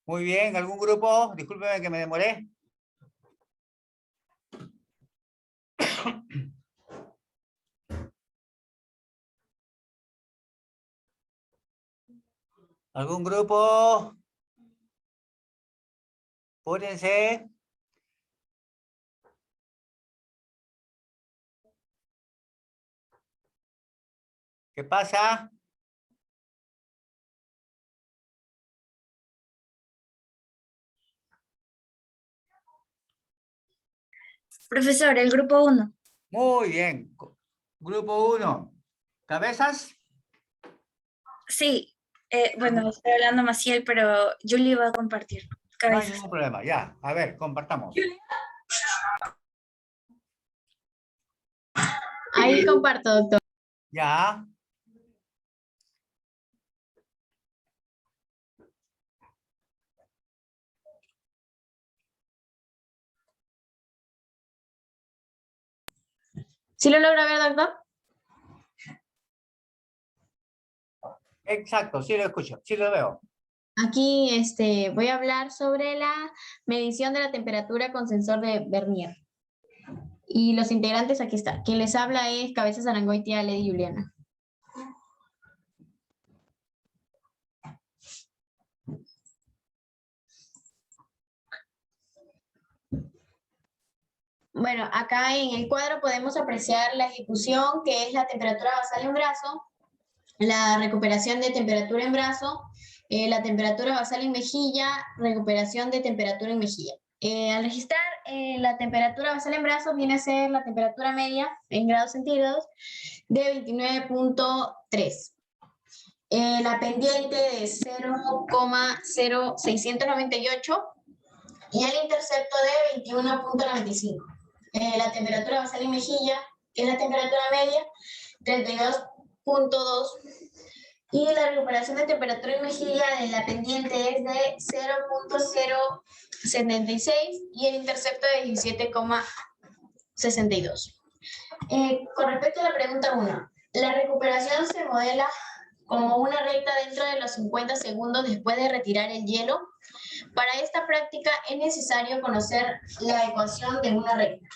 Speaker 2: Muy bien, ¿algún grupo? Discúlpeme que me demoré. ¿Algún grupo? Pónganse. ¿Qué pasa?
Speaker 4: Profesor, el grupo 1.
Speaker 2: Muy bien. Grupo 1. ¿Cabezas?
Speaker 4: Sí, bueno, estoy hablando Maciel, pero Julie va a compartir.
Speaker 2: No hay
Speaker 4: Cabezas.
Speaker 2: ningún problema. Ya, a ver, compartamos.
Speaker 5: Ahí comparto, doctor.
Speaker 2: Ya.
Speaker 5: ¿Sí lo logra ver, doctor?
Speaker 2: Exacto, sí lo escucho, sí lo veo.
Speaker 5: Aquí voy a hablar sobre la medición de la temperatura con sensor de Vernier. Y los integrantes aquí están. Quien les habla es Cabezas Arangoitia, Lady Juliana. Bueno, acá en el cuadro podemos apreciar la ejecución, que es la temperatura basal en brazo, la recuperación de temperatura en brazo, la temperatura basal en mejilla, recuperación de temperatura en mejilla. Al registrar la temperatura basal en brazos viene a ser la temperatura media en grados centígrados de 29.3. La pendiente de 0,0698 y el intercepto de 21.95. La temperatura basal en mejilla, que es la temperatura media, 32.2. Y la recuperación de temperatura en mejilla de la pendiente es de 0.076 y el intercepto de 17,62. Con respecto a la pregunta 1, la recuperación se modela como una recta dentro de los 50 segundos después de retirar el hielo. Para esta práctica es necesario conocer la ecuación de una recta.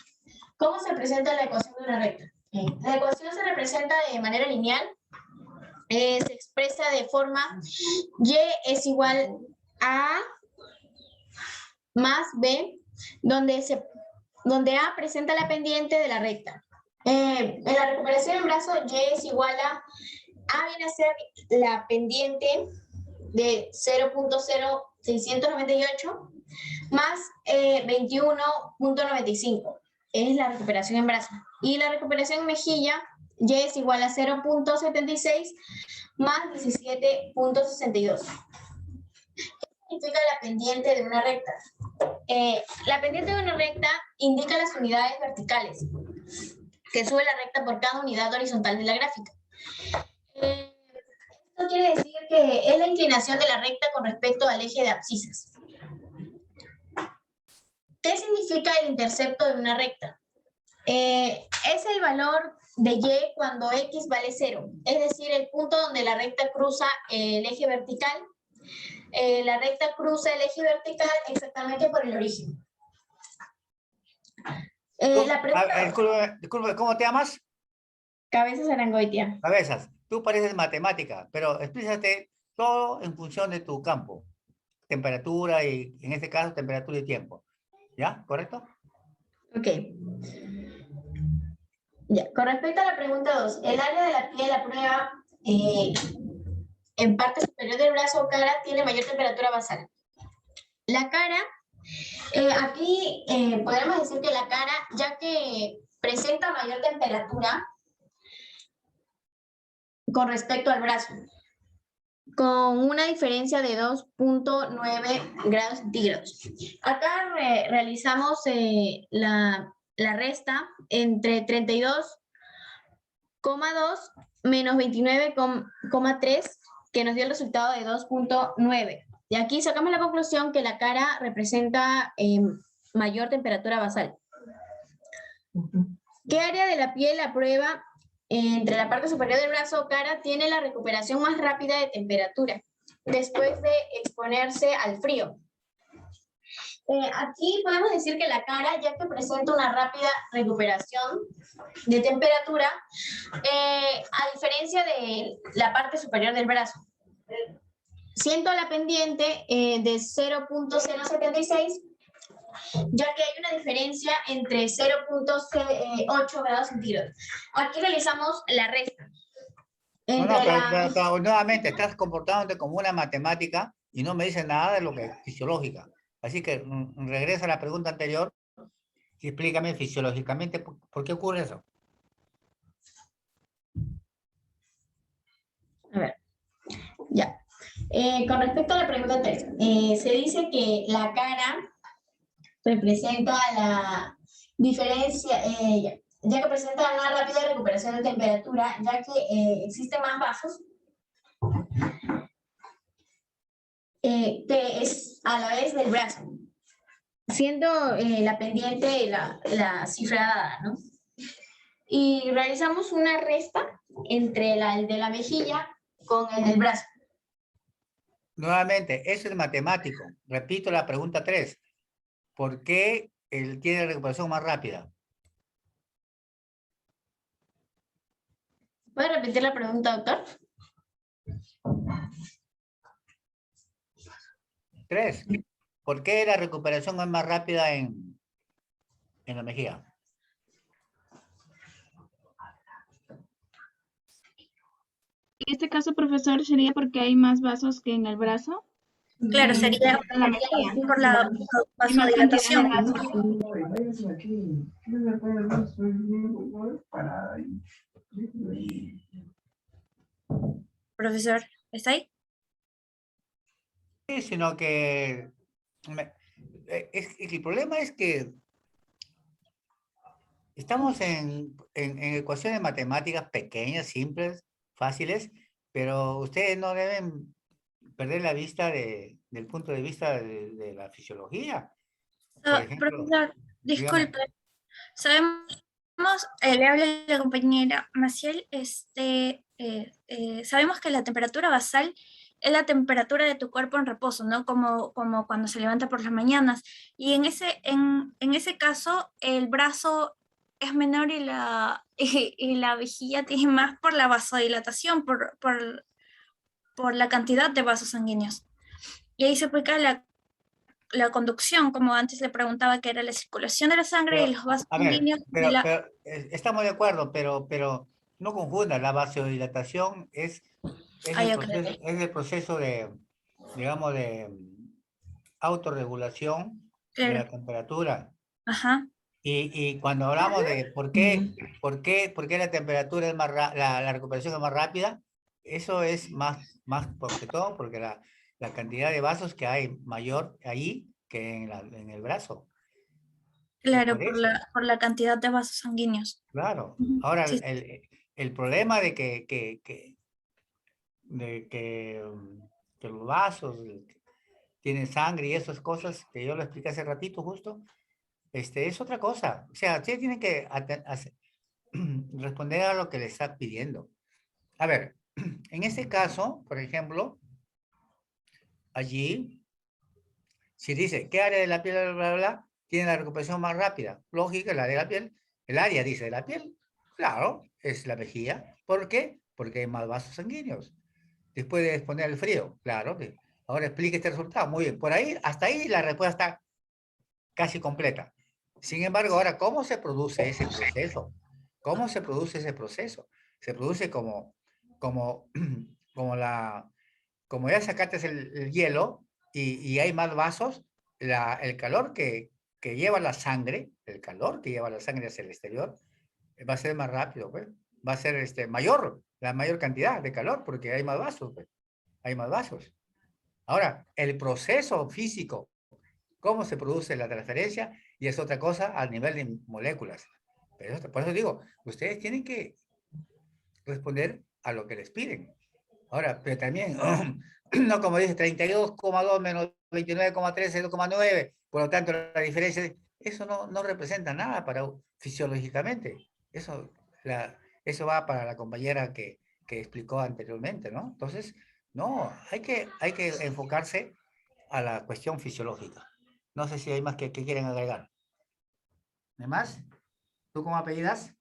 Speaker 5: ¿Cómo se presenta la ecuación de una recta? La ecuación se representa de manera lineal. Se expresa de forma y es igual a más b, donde a presenta la pendiente de la recta. En la recuperación en brazo, y es igual a viene a ser la pendiente de 0.0698 más 21.95. Es la recuperación en brazo. Y la recuperación en mejilla, y es igual a 0.76 más 17.62. ¿Qué significa la pendiente de una recta? La pendiente de una recta indica las unidades verticales que sube la recta por cada unidad horizontal de la gráfica. Esto quiere decir que es la inclinación de la recta con respecto al eje de abscisas. ¿Qué significa el intercepto de una recta? Es el valor de y cuando x vale 0, es decir, el punto donde la recta cruza el eje vertical. La recta cruza el eje vertical exactamente por el origen. La pregunta...
Speaker 2: Disculpe, ¿cómo te llamas?
Speaker 5: Cabezas Arangoitia.
Speaker 2: Cabezas, tú pareces matemática, pero explícate todo en función de tu campo. Temperatura y, en este caso, temperatura y tiempo. ¿Ya? ¿Correcto?
Speaker 5: Ok. Ya. Con respecto a la pregunta 2, el área de la piel de la prueba en parte superior del brazo o cara tiene mayor temperatura basal. La cara, aquí podemos decir que la cara, ya que presenta mayor temperatura con respecto al brazo, con una diferencia de 2.9 grados centígrados. Acá realizamos la resta entre 32,2 menos 29,3, que nos dio el resultado de 2.9. De aquí sacamos la conclusión que la cara representa mayor temperatura basal. ¿Qué área de la piel la prueba entre la parte superior del brazo o cara tiene la recuperación más rápida de temperatura después de exponerse al frío? Aquí podemos decir que la cara, ya que presenta una rápida recuperación de temperatura, a diferencia de la parte superior del brazo, siendo la pendiente de 0.076, ya que hay una diferencia entre 0.8 grados centígrados. Aquí realizamos la resta.
Speaker 2: Pero nuevamente, estás comportándote como una matemática y no me dices nada de lo que es fisiológica. Así que regresa a la pregunta anterior y explícame fisiológicamente por qué ocurre eso.
Speaker 5: A ver, ya. Con respecto a la pregunta 3, se dice que la cara representa la diferencia, ya que presenta una rápida recuperación de temperatura, ya que existen más vasos, que es a la vez del brazo, siendo la pendiente la cifra dada, ¿no? Y realizamos una resta entre el de la mejilla con el del brazo.
Speaker 2: Nuevamente, eso es matemático. Repito la pregunta 3. ¿Por qué él tiene recuperación más rápida?
Speaker 5: ¿Puede repetir la pregunta, doctor?
Speaker 2: 3. ¿Por qué la recuperación es más rápida en la mejilla?
Speaker 6: En este caso, profesor, ¿sería porque hay más vasos que en el brazo?
Speaker 4: Claro, sería
Speaker 6: La mejilla.
Speaker 4: por la
Speaker 6: Hay más cantidad de
Speaker 4: vasodilatación. Profesor, ¿está ahí?
Speaker 2: Sí, sino que el problema es que estamos en ecuaciones matemáticas pequeñas, simples, fáciles, pero ustedes no deben perder la vista del punto de vista de la fisiología. Por ejemplo,
Speaker 4: Profesor, disculpe. Sabemos, le habla la compañera Maciel, sabemos que la temperatura basal es la temperatura de tu cuerpo en reposo, ¿no? Como cuando se levanta por las mañanas. Y en ese caso, el brazo es menor y y la vejiga tiene más por la vasodilatación, por la cantidad de vasos sanguíneos. Y ahí se aplica la conducción, como antes le preguntaba, que era la circulación de la sangre y
Speaker 2: Pero,
Speaker 4: los vasos
Speaker 2: a ver,
Speaker 4: sanguíneos de la...
Speaker 2: estamos de acuerdo, pero no confunda, la vasodilatación
Speaker 4: Ay, ok, ok.
Speaker 2: es el proceso de, digamos, de autorregulación de
Speaker 4: Claro,
Speaker 2: la temperatura.
Speaker 4: ajá,
Speaker 2: Y cuando hablamos de por qué la temperatura es la recuperación es más rápida, eso es más porque todo, porque la cantidad de vasos que hay mayor ahí que en el brazo. Es
Speaker 4: claro,
Speaker 2: por eso.
Speaker 4: por la cantidad de vasos sanguíneos.
Speaker 2: Claro.
Speaker 4: Ujú,
Speaker 2: Ahora,
Speaker 4: sí,
Speaker 2: el problema de que los vasos tienen sangre y esas cosas que yo lo expliqué hace ratito justo, es otra cosa. O sea, ustedes tienen que responder a lo que le está pidiendo. A ver, en este caso, por ejemplo, allí, si dice, ¿qué área de la piel, bla, bla, bla, tiene la recuperación más rápida? Lógica, el área de la piel. El área, dice, de la piel. Claro, es la mejilla. ¿Por qué? Porque hay más vasos sanguíneos. Después de exponer el frío, claro. Ahora explique este resultado. Muy bien. Por ahí, hasta ahí la respuesta está casi completa. Sin embargo, ahora, ¿cómo se produce ese proceso? ¿Cómo se produce ese proceso? Se produce como, como como ya sacaste el hielo y hay más vasos, el calor que lleva la sangre, el calor que lleva la sangre hacia el exterior, va a ser más rápido, pues. Va a ser mayor, la mayor cantidad de calor, porque hay más vasos, pues. Hay más vasos. Ahora, el proceso físico, cómo se produce la transferencia, y es otra cosa a nivel de moléculas. Pero por eso digo, ustedes tienen que responder a lo que les piden. Ahora, pero también, no como dice, 32,2 menos 29,3 es 2,9, por lo tanto la diferencia, eso no representa nada fisiológicamente. Eso, eso va para la compañera que explicó anteriormente, ¿no? Entonces, no, hay que enfocarse a la cuestión fisiológica. No sé si hay más que quieren agregar. ¿De más? ¿Tú cómo apellidas?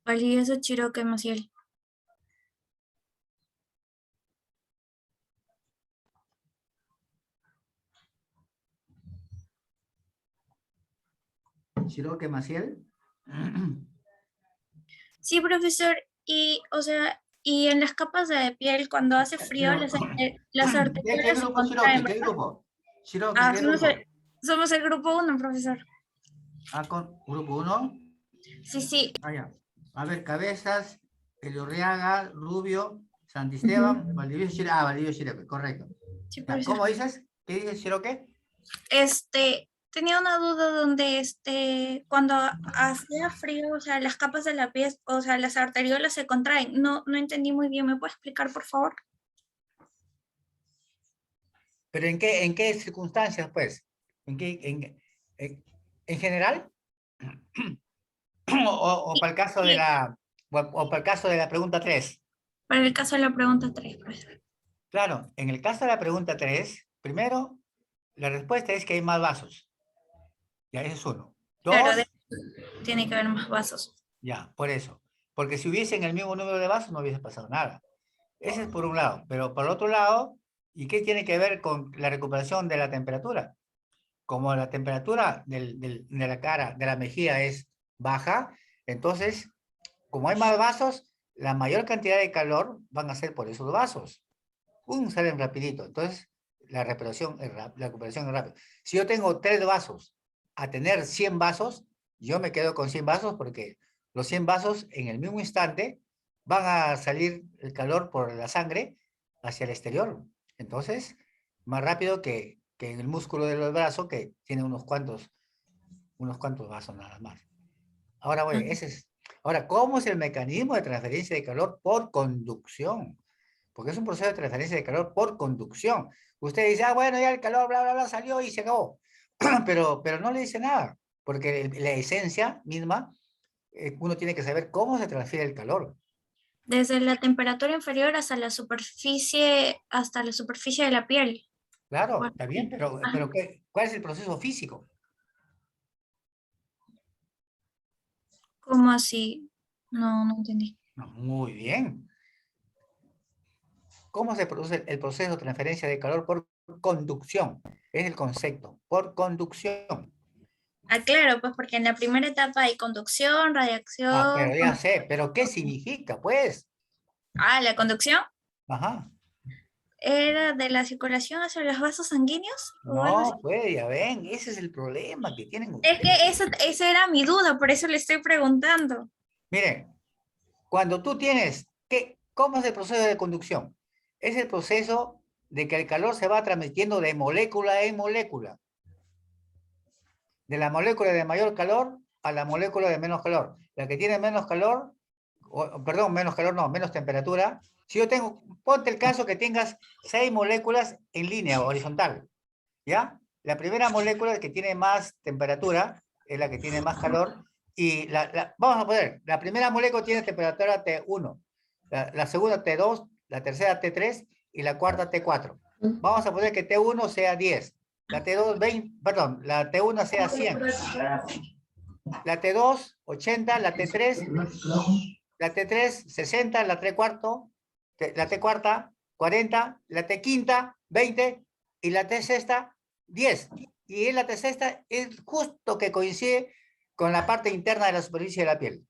Speaker 4: valioso Chiroque Maciel.
Speaker 2: Chiroque Maciel.
Speaker 4: Sí, profesor, y, o sea, y en las capas de piel, cuando hace frío,
Speaker 2: Pero,
Speaker 4: las
Speaker 2: ¿qué
Speaker 4: arteriolas se
Speaker 2: grupo, Chiroque?
Speaker 4: contraen,
Speaker 2: ¿Qué
Speaker 4: ¿verdad?
Speaker 2: grupo? Chiroque,
Speaker 4: Ah,
Speaker 2: ¿qué grupo?
Speaker 4: somos el grupo 1, profesor.
Speaker 2: Ah, con grupo 1.
Speaker 4: Sí, sí.
Speaker 2: Ah, ya. A ver, Cabezas, Eliorriaga, Rubio, Santisteban,
Speaker 6: Ujú.
Speaker 2: Valdivieso, Chiroque. Ah, Valdivieso, Chiroque, correcto.
Speaker 4: Sí,
Speaker 2: Ya,
Speaker 4: profesor.
Speaker 2: ¿cómo dices? ¿Qué dices, Chiroque?
Speaker 4: Tenía una duda donde, cuando hacía frío, o sea, las capas de la piel, o sea, las arteriolas se contraen. No entendí muy bien. ¿Me puede explicar, por favor?
Speaker 2: ¿Pero en qué circunstancias, pues? ¿En general? O para el caso de
Speaker 4: Sí,
Speaker 2: o para el caso de la pregunta 3.
Speaker 4: para el caso de la pregunta 3, profesor.
Speaker 2: Claro, en el caso de la pregunta 3, primero, la respuesta es que hay más vasos. Ya, ese es uno.
Speaker 4: Claro,
Speaker 2: Dos,
Speaker 4: tiene que haber más vasos.
Speaker 2: ya, por eso. Porque si hubiesen el mismo número de vasos, no hubiese pasado nada. Ese es por un lado. Pero por otro lado, ¿y qué tiene que ver con la recuperación de la temperatura? Como la temperatura de la cara, de la mejilla es baja, entonces, como hay más vasos, la mayor cantidad de calor van a ser por esos vasos. Salen rapidito. Entonces, la recuperación es rápida. Si yo tengo 3 vasos a tener 100 vasos, yo me quedo con 100 vasos porque los 100 vasos en el mismo instante van a salir el calor por la sangre hacia el exterior. Entonces, más rápido que en el músculo del brazo que tiene unos cuantos vasos nada más. Ahora, bueno, ahora, ¿cómo es el mecanismo de transferencia de calor por conducción? Porque es un proceso de transferencia de calor por conducción. Usted dice, ah, bueno, ya el calor, bla, bla, bla, salió y se acabó. pero no le dice nada, porque la esencia misma, uno tiene que saber cómo se transfiere el calor.
Speaker 4: Desde la temperatura inferior hasta la superficie de la piel.
Speaker 2: Claro,
Speaker 4: Bueno,
Speaker 2: está bien,
Speaker 4: sí.
Speaker 2: pero ¿cuál es el proceso físico?
Speaker 4: ¿Cómo así? No, no entendí.
Speaker 2: No, muy bien. ¿Cómo se produce el proceso de transferencia de calor por conducción? Es el concepto, por conducción.
Speaker 4: Ah, claro, pues porque en la primera etapa hay conducción,
Speaker 2: Ah, pero
Speaker 4: radiación.
Speaker 2: ya sé, pero ¿qué significa, pues?
Speaker 4: La conducción
Speaker 2: Ajá.
Speaker 4: era de la circulación hacia los vasos sanguíneos o algo así.
Speaker 2: No, pues, ya ven, ese es el problema que tienen
Speaker 4: Es
Speaker 2: ustedes.
Speaker 4: que esa era mi duda, por eso le estoy preguntando.
Speaker 2: Miren, cuando tú tienes, ¿cómo es el proceso de conducción? Es el proceso de que el calor se va transmitiendo de molécula en molécula. De la molécula de mayor calor a la molécula de menos calor. La que tiene menos calor, perdón, menos calor no, menos temperatura. Si yo tengo, ponte el caso que tengas 6 moléculas en línea horizontal, ¿ya? La primera molécula que tiene más temperatura es la que tiene más calor y vamos a poner, la primera molécula tiene temperatura T1, la segunda T2, la tercera T3 y la cuarta T4. Vamos a poner que T1 sea 10, la T2 20, perdón, la T1 sea 100, la T2 80, la T3 60, la T cuarto, la T cuarta 40, la T quinta 20 y la T sexta 10. Y en la T sexta es justo que coincide con la parte interna de la superficie de la piel.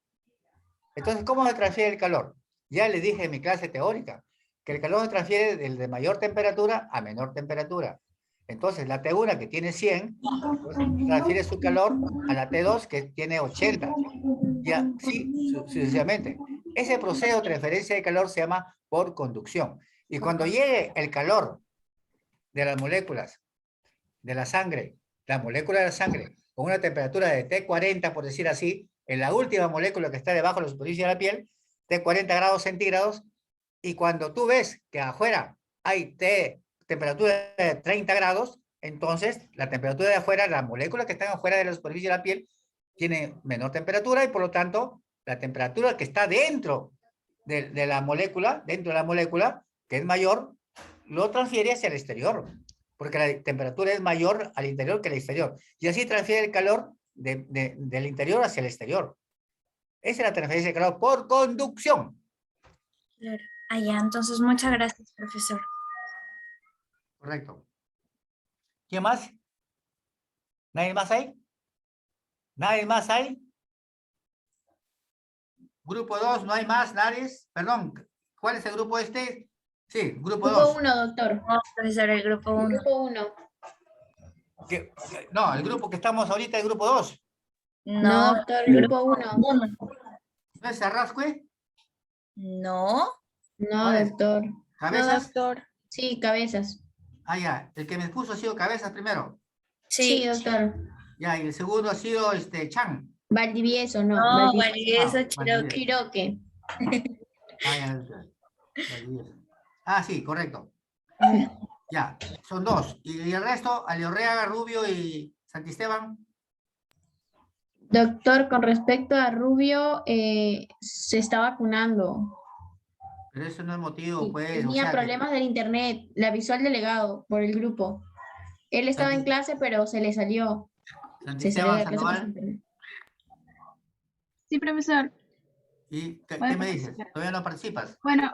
Speaker 2: Entonces, ¿cómo se transfiere el calor? Ya les dije en mi clase teórica que el calor se transfiere de mayor temperatura a menor temperatura. Entonces, la T1 que tiene 100, pues, transfiere su calor a la T2 que tiene 80. Ya, sí, sucesivamente. Ese proceso de transferencia de calor se llama por conducción. Y cuando llegue el calor de las moléculas de la sangre, la molécula de la sangre, con una temperatura de T40, por decir así, en la última molécula que está debajo de la superficie de la piel, T40 grados centígrados, y cuando tú ves que afuera hay temperatura de 30 grados, entonces la temperatura de afuera, las moléculas que están afuera de la superficie de la piel, tiene menor temperatura y por lo tanto la temperatura que está dentro de la molécula, que es mayor, lo transfiere hacia el exterior, porque la temperatura es mayor al interior que al exterior. Y así transfiere el calor del interior hacia el exterior. Esa es la transferencia de calor por conducción.
Speaker 4: Claro. Ya, entonces muchas gracias, profesor.
Speaker 2: Correcto. ¿Quién más? ¿Nadie más hay? ¿Nadie más hay? Grupo 2, no hay más, nadie. Perdón, ¿cuál es el grupo este? Sí, grupo 2.
Speaker 5: Grupo 1, doctor.
Speaker 4: No, profesor, el grupo 1.
Speaker 5: Grupo 1.
Speaker 2: No, el grupo que estamos ahorita es el grupo 2.
Speaker 5: No, doctor, el grupo 1.
Speaker 2: ¿No es Arrascue?
Speaker 4: No.
Speaker 5: No,
Speaker 2: ¿Cuál es?
Speaker 5: doctor.
Speaker 2: ¿Cabezas?
Speaker 5: doctor. Sí, cabezas.
Speaker 2: Ah, ya. El que me puso ha sido Cabezas primero.
Speaker 5: Sí, doctor.
Speaker 2: Ya, y el segundo ha sido Chan.
Speaker 5: Valdivieso, no.
Speaker 4: No,
Speaker 5: Valdivieso.
Speaker 4: Valdivieso, Chiroque.
Speaker 5: Chiroque.
Speaker 2: Ah, ya. Valdivieso. Ah, sí, correcto. Ya, son 2. Y el resto, Aliorreaga, Rubio y Santisteban.
Speaker 5: Doctor, con respecto a Rubio, se está vacunando.
Speaker 2: Pero eso no es motivo,
Speaker 5: Sí,
Speaker 2: pues. O
Speaker 5: tenía
Speaker 2: sea,
Speaker 5: problemas del internet, le avisó al delegado por el grupo. Él estaba en clase, pero se le salió. Se salió de
Speaker 2: Santisteban,
Speaker 5: la clase por su
Speaker 2: Sandoval.
Speaker 5: internet.
Speaker 6: Sí, profesor.
Speaker 2: ¿Y
Speaker 6: Puede
Speaker 2: qué me dices?
Speaker 6: participar.
Speaker 2: ¿Todavía no participas?
Speaker 6: Bueno,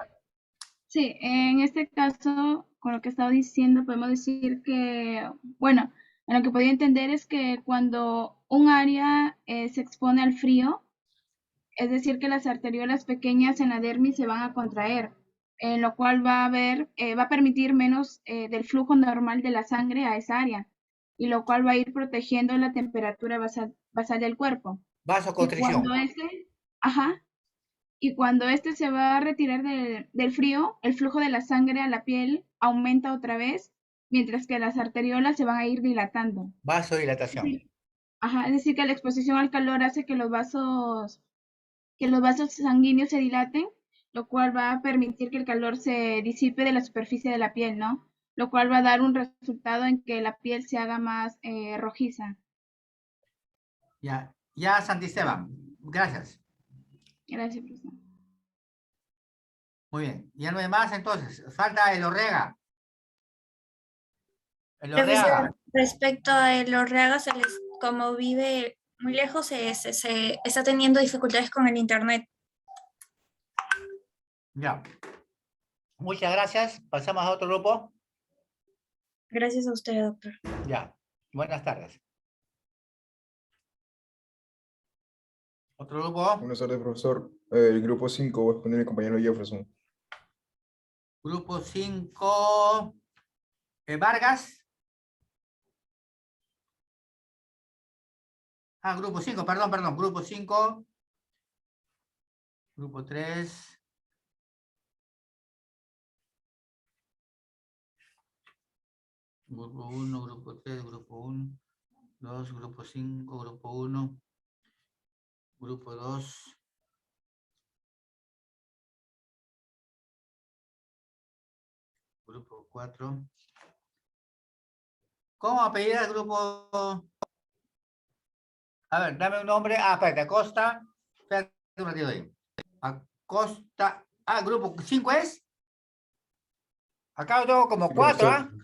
Speaker 6: sí, en este caso, con lo que estaba diciendo, podemos decir que, bueno, en lo que podía entender es que cuando un área se expone al frío, es decir, que las arteriolas pequeñas en la dermis se van a contraer, en lo cual va a permitir menos del flujo normal de la sangre a esa área, y lo cual va a ir protegiendo la temperatura basal del cuerpo. Y
Speaker 2: Vasoconstricción.
Speaker 6: cuando ajá, y cuando este se va a retirar del frío, el flujo de la sangre a la piel aumenta otra vez, mientras que las arteriolas se van a ir dilatando.
Speaker 2: Vasodilatación.
Speaker 6: Ajá, es decir, que la exposición al calor hace que los vasos sanguíneos se dilaten, lo cual va a permitir que el calor se disipe de la superficie de la piel, ¿no? Lo cual va a dar un resultado en que la piel se haga más rojiza.
Speaker 2: Ya, Santisteban. Gracias.
Speaker 6: Gracias, profesor.
Speaker 2: Muy bien. Ya no hay más, entonces. Falta el Orrega. El
Speaker 4: Profesor,
Speaker 2: Orrega.
Speaker 4: respecto a el Orreaga, como vive muy lejos, se está teniendo dificultades con el internet.
Speaker 2: Ya. Muchas gracias. Pasamos a otro grupo.
Speaker 4: Gracias a usted, doctor.
Speaker 2: Ya. Buenas tardes. Otro grupo.
Speaker 7: Buenas tardes, profesor. El grupo 5 voy a exponer mi compañero Jefferson.
Speaker 2: Grupo 5. Vargas. Ah, grupo 5, perdón. Grupo 5. Grupo 3. Grupo 1, grupo 3, grupo 1, 2, grupo 5, grupo 1, grupo 2. Grupo 4. ¿Cómo apellida el grupo? A ver, dame un nombre. Ah, espérate, Acosta. Espérate un ratito ahí. Acosta. Ah, grupo 5 es. Acá lo tengo como
Speaker 7: Sí,
Speaker 2: 4,
Speaker 7: profesor.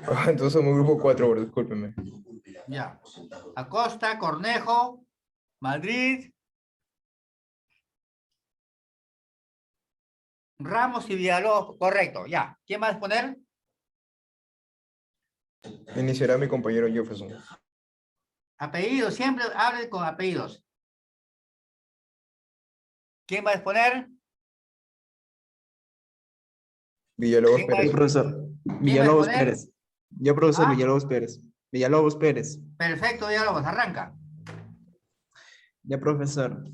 Speaker 2: ¿ah?
Speaker 7: Entonces somos grupo 4, discúlpeme.
Speaker 2: Ya. Acosta, Cornejo, Madrid, Ramos y Villalobos. Correcto, ya. ¿Quién va a exponer?
Speaker 7: Iniciará mi compañero Jefferson.
Speaker 2: Apellidos, siempre hable con apellidos. ¿Quién va a exponer?
Speaker 7: Villalobos
Speaker 2: ¿Quién va a
Speaker 7: Pérez.
Speaker 8: Yo, profesor.
Speaker 2: ¿Quién va a
Speaker 8: Villalobos
Speaker 2: exponer?
Speaker 8: Pérez. Yo, profesor,
Speaker 2: ¿Ah?
Speaker 8: Villalobos Pérez. Villalobos Pérez.
Speaker 2: Perfecto, Villalobos, arranca.
Speaker 8: Ya, profesor.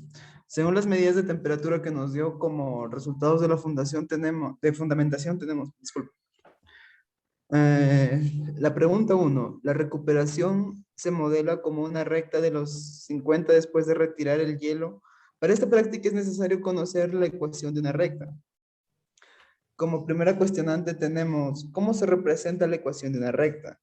Speaker 8: Según las medidas de temperatura que nos dio como resultados de la fundamentación tenemos, disculpe. La pregunta 1. La recuperación se modela como una recta de los 50 después de retirar el hielo. Para esta práctica es necesario conocer la ecuación de una recta. Como primera cuestionante tenemos, ¿cómo se representa la ecuación de una recta?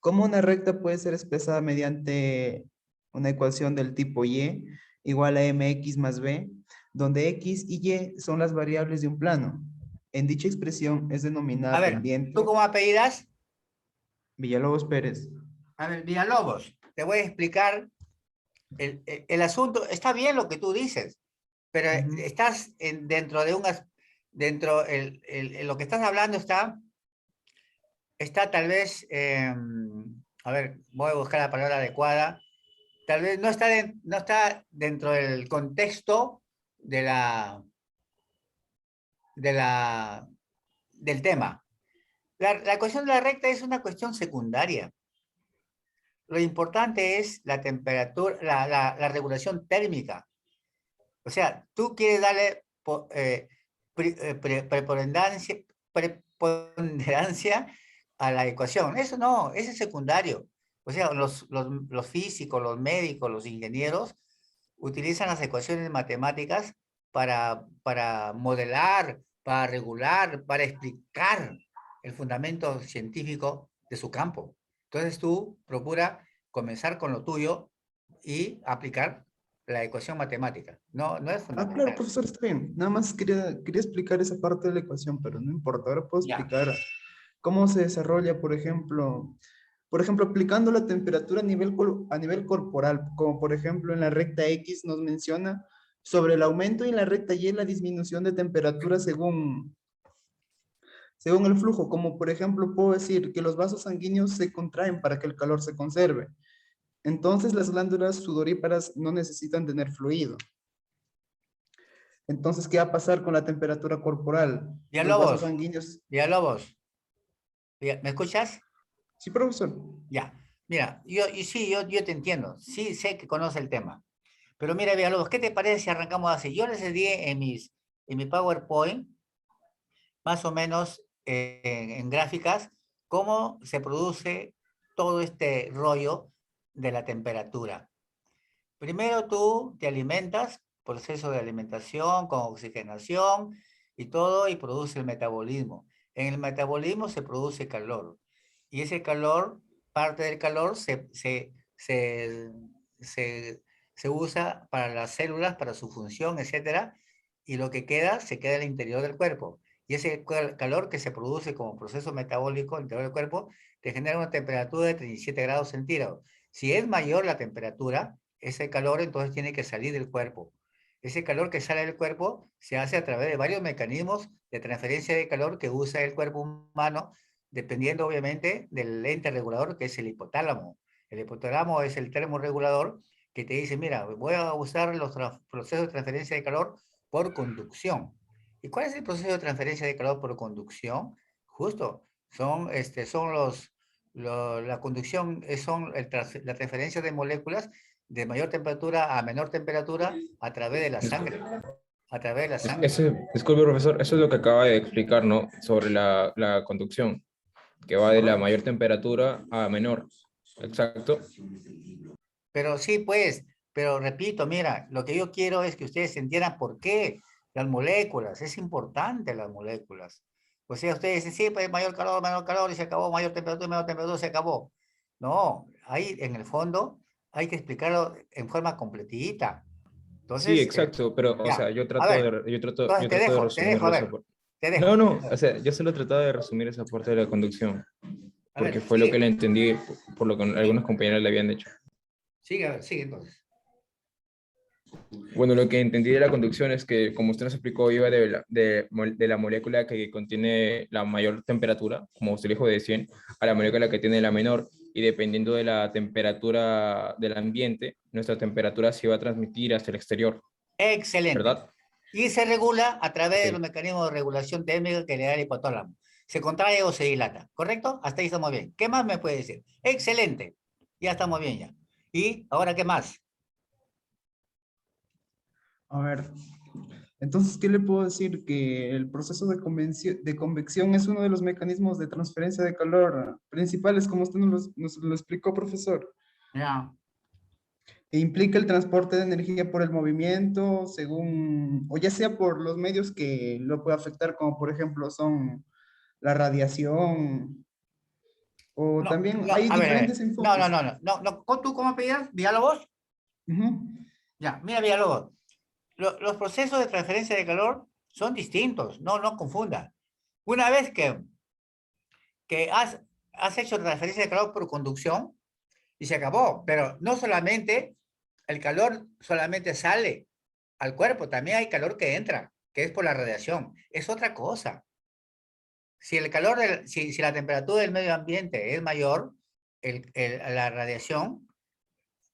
Speaker 8: ¿Cómo una recta puede ser expresada mediante una ecuación del tipo y igual a mx más b, donde x y y son las variables de un plano? En dicha expresión es
Speaker 2: A
Speaker 8: denominada
Speaker 2: ver,
Speaker 8: pendiente.
Speaker 2: ¿tú cómo apellidas?
Speaker 8: Villalobos Pérez.
Speaker 2: A ver, Villalobos, te voy a explicar el asunto. Está bien lo que tú dices, pero
Speaker 8: Ujú.
Speaker 2: estás dentro de lo que estás hablando está tal vez, a ver, voy a buscar la palabra adecuada, tal vez no está dentro del contexto del tema. La cuestión de la recta es una cuestión secundaria. Lo importante es la temperatura, la regulación térmica. O sea, tú quieres darle preponderancia a la ecuación. Eso no, eso es secundario. O sea, los físicos, los médicos, los ingenieros utilizan las ecuaciones matemáticas para modelar, para regular, para explicar el fundamento científico de su campo. Entonces tú procura comenzar con lo tuyo y aplicar la ecuación matemática. No es
Speaker 8: Ah,
Speaker 2: fundamental.
Speaker 8: claro, profesor, está bien. Nada más quería explicar esa parte de la ecuación, pero no importa. Ahora puedo
Speaker 2: Ya.
Speaker 8: explicar cómo se desarrolla, por ejemplo, aplicando la temperatura a nivel corporal, como por ejemplo en la recta X nos menciona sobre el aumento y en la recta Y la disminución de temperatura según el flujo, como por ejemplo puedo decir que los vasos sanguíneos se contraen para que el calor se conserve. Entonces las glándulas sudoríparas no necesitan tener fluido. Entonces, ¿qué va a pasar con la temperatura corporal? Los vasos sanguíneos...
Speaker 2: Villalobos, ¿me escuchas?
Speaker 8: Sí, profesor.
Speaker 2: Ya, mira, yo te entiendo, sí sé que conoce el tema, pero mira, Villalobos, ¿qué te parece si arrancamos así? Yo les di en mi PowerPoint, más o menos en gráficas, cómo se produce todo este rollo de la temperatura. Primero tú te alimentas, proceso de alimentación con oxigenación y todo, y produce el metabolismo. En el metabolismo se produce calor. Y ese calor, parte del calor se usa para las células, para su función, etcétera, y lo que queda, se queda en el interior del cuerpo. Y ese calor que se produce como proceso metabólico en el interior del cuerpo, te genera una temperatura de 37 grados centígrados. Si es mayor la temperatura, ese calor entonces tiene que salir del cuerpo. Ese calor que sale del cuerpo se hace a través de varios mecanismos de transferencia de calor que usa el cuerpo humano, dependiendo obviamente del ente regulador que es el hipotálamo. El hipotálamo es el termorregulador que te dice, mira, voy a usar los procesos de transferencia de calor por conducción. ¿Y cuál es el proceso de transferencia de calor por conducción? Justo, la conducción la transferencia de moléculas de mayor temperatura a menor temperatura a través de la sangre. A través de la sangre.
Speaker 9: Disculpe, profesor, eso es lo que acaba de explicar, ¿no? Sobre la conducción, que va de la mayor temperatura a menor. Exacto.
Speaker 2: Pero sí, pues, pero repito, mira, lo que yo quiero es que ustedes entiendan por qué las moléculas, es importante las moléculas. O sea, ustedes dicen, sí, pues menor calor y se acabó, mayor temperatura, se acabó. No, ahí en el fondo hay que explicarlo en forma completita. Entonces,
Speaker 9: Sí, exacto, pero, o
Speaker 2: ya.
Speaker 9: sea, yo
Speaker 2: A
Speaker 9: trato
Speaker 2: ver,
Speaker 9: de, yo trato,
Speaker 2: entonces
Speaker 9: yo
Speaker 2: te
Speaker 9: trato de
Speaker 2: dejo,
Speaker 9: resumirlo
Speaker 2: a
Speaker 9: esa
Speaker 2: ver,
Speaker 9: parte.
Speaker 2: te dejo.
Speaker 9: No, no, o sea, yo solo trataba de resumir esa parte de la conducción,
Speaker 2: A
Speaker 9: porque
Speaker 2: ver,
Speaker 9: fue lo que le
Speaker 2: sigue,
Speaker 9: entendí por lo que algunos compañeros le habían dicho.
Speaker 2: sigue, a ver, sigue entonces.
Speaker 9: Bueno, lo que entendí de la conducción es que, como usted nos explicó, iba de la molécula que contiene la mayor temperatura, como usted dijo, de 100, a la molécula que tiene la menor, y dependiendo de la temperatura del ambiente, nuestra temperatura se va a transmitir hacia el exterior,
Speaker 2: Excelente.
Speaker 9: ¿verdad?
Speaker 2: Y se regula a través de
Speaker 9: Ok.
Speaker 2: los mecanismos de regulación térmica que le da el hipotálamo. Se contrae o se dilata, ¿correcto? Hasta ahí estamos bien. ¿Qué más me puede decir? Excelente. Ya estamos bien ya. ¿Y ahora qué más?
Speaker 8: A ver, entonces, ¿qué le puedo decir? Que el proceso de convección es uno de los mecanismos de transferencia de calor principales, como usted nos lo explicó, profesor.
Speaker 2: Ya.
Speaker 8: E implica el transporte de energía por el movimiento, según, o ya sea por los medios que lo puede afectar, como por ejemplo son la radiación, o
Speaker 2: No,
Speaker 8: también
Speaker 2: no,
Speaker 8: hay
Speaker 2: a ver.
Speaker 8: diferentes
Speaker 2: No, no,
Speaker 8: enfoques.
Speaker 2: no, no, no, no. ¿Tú cómo pedías? ¿Villalobos?
Speaker 8: Ujú.
Speaker 2: Ya, mira, Villalobos. Los procesos de transferencia de calor son distintos. No confunda. Una vez que has hecho transferencia de calor por conducción, y se acabó. Pero no solamente el calor solamente sale al cuerpo, también hay calor que entra, que es por la radiación. Es otra cosa. Si el calor, si la temperatura del medio ambiente es mayor, la radiación,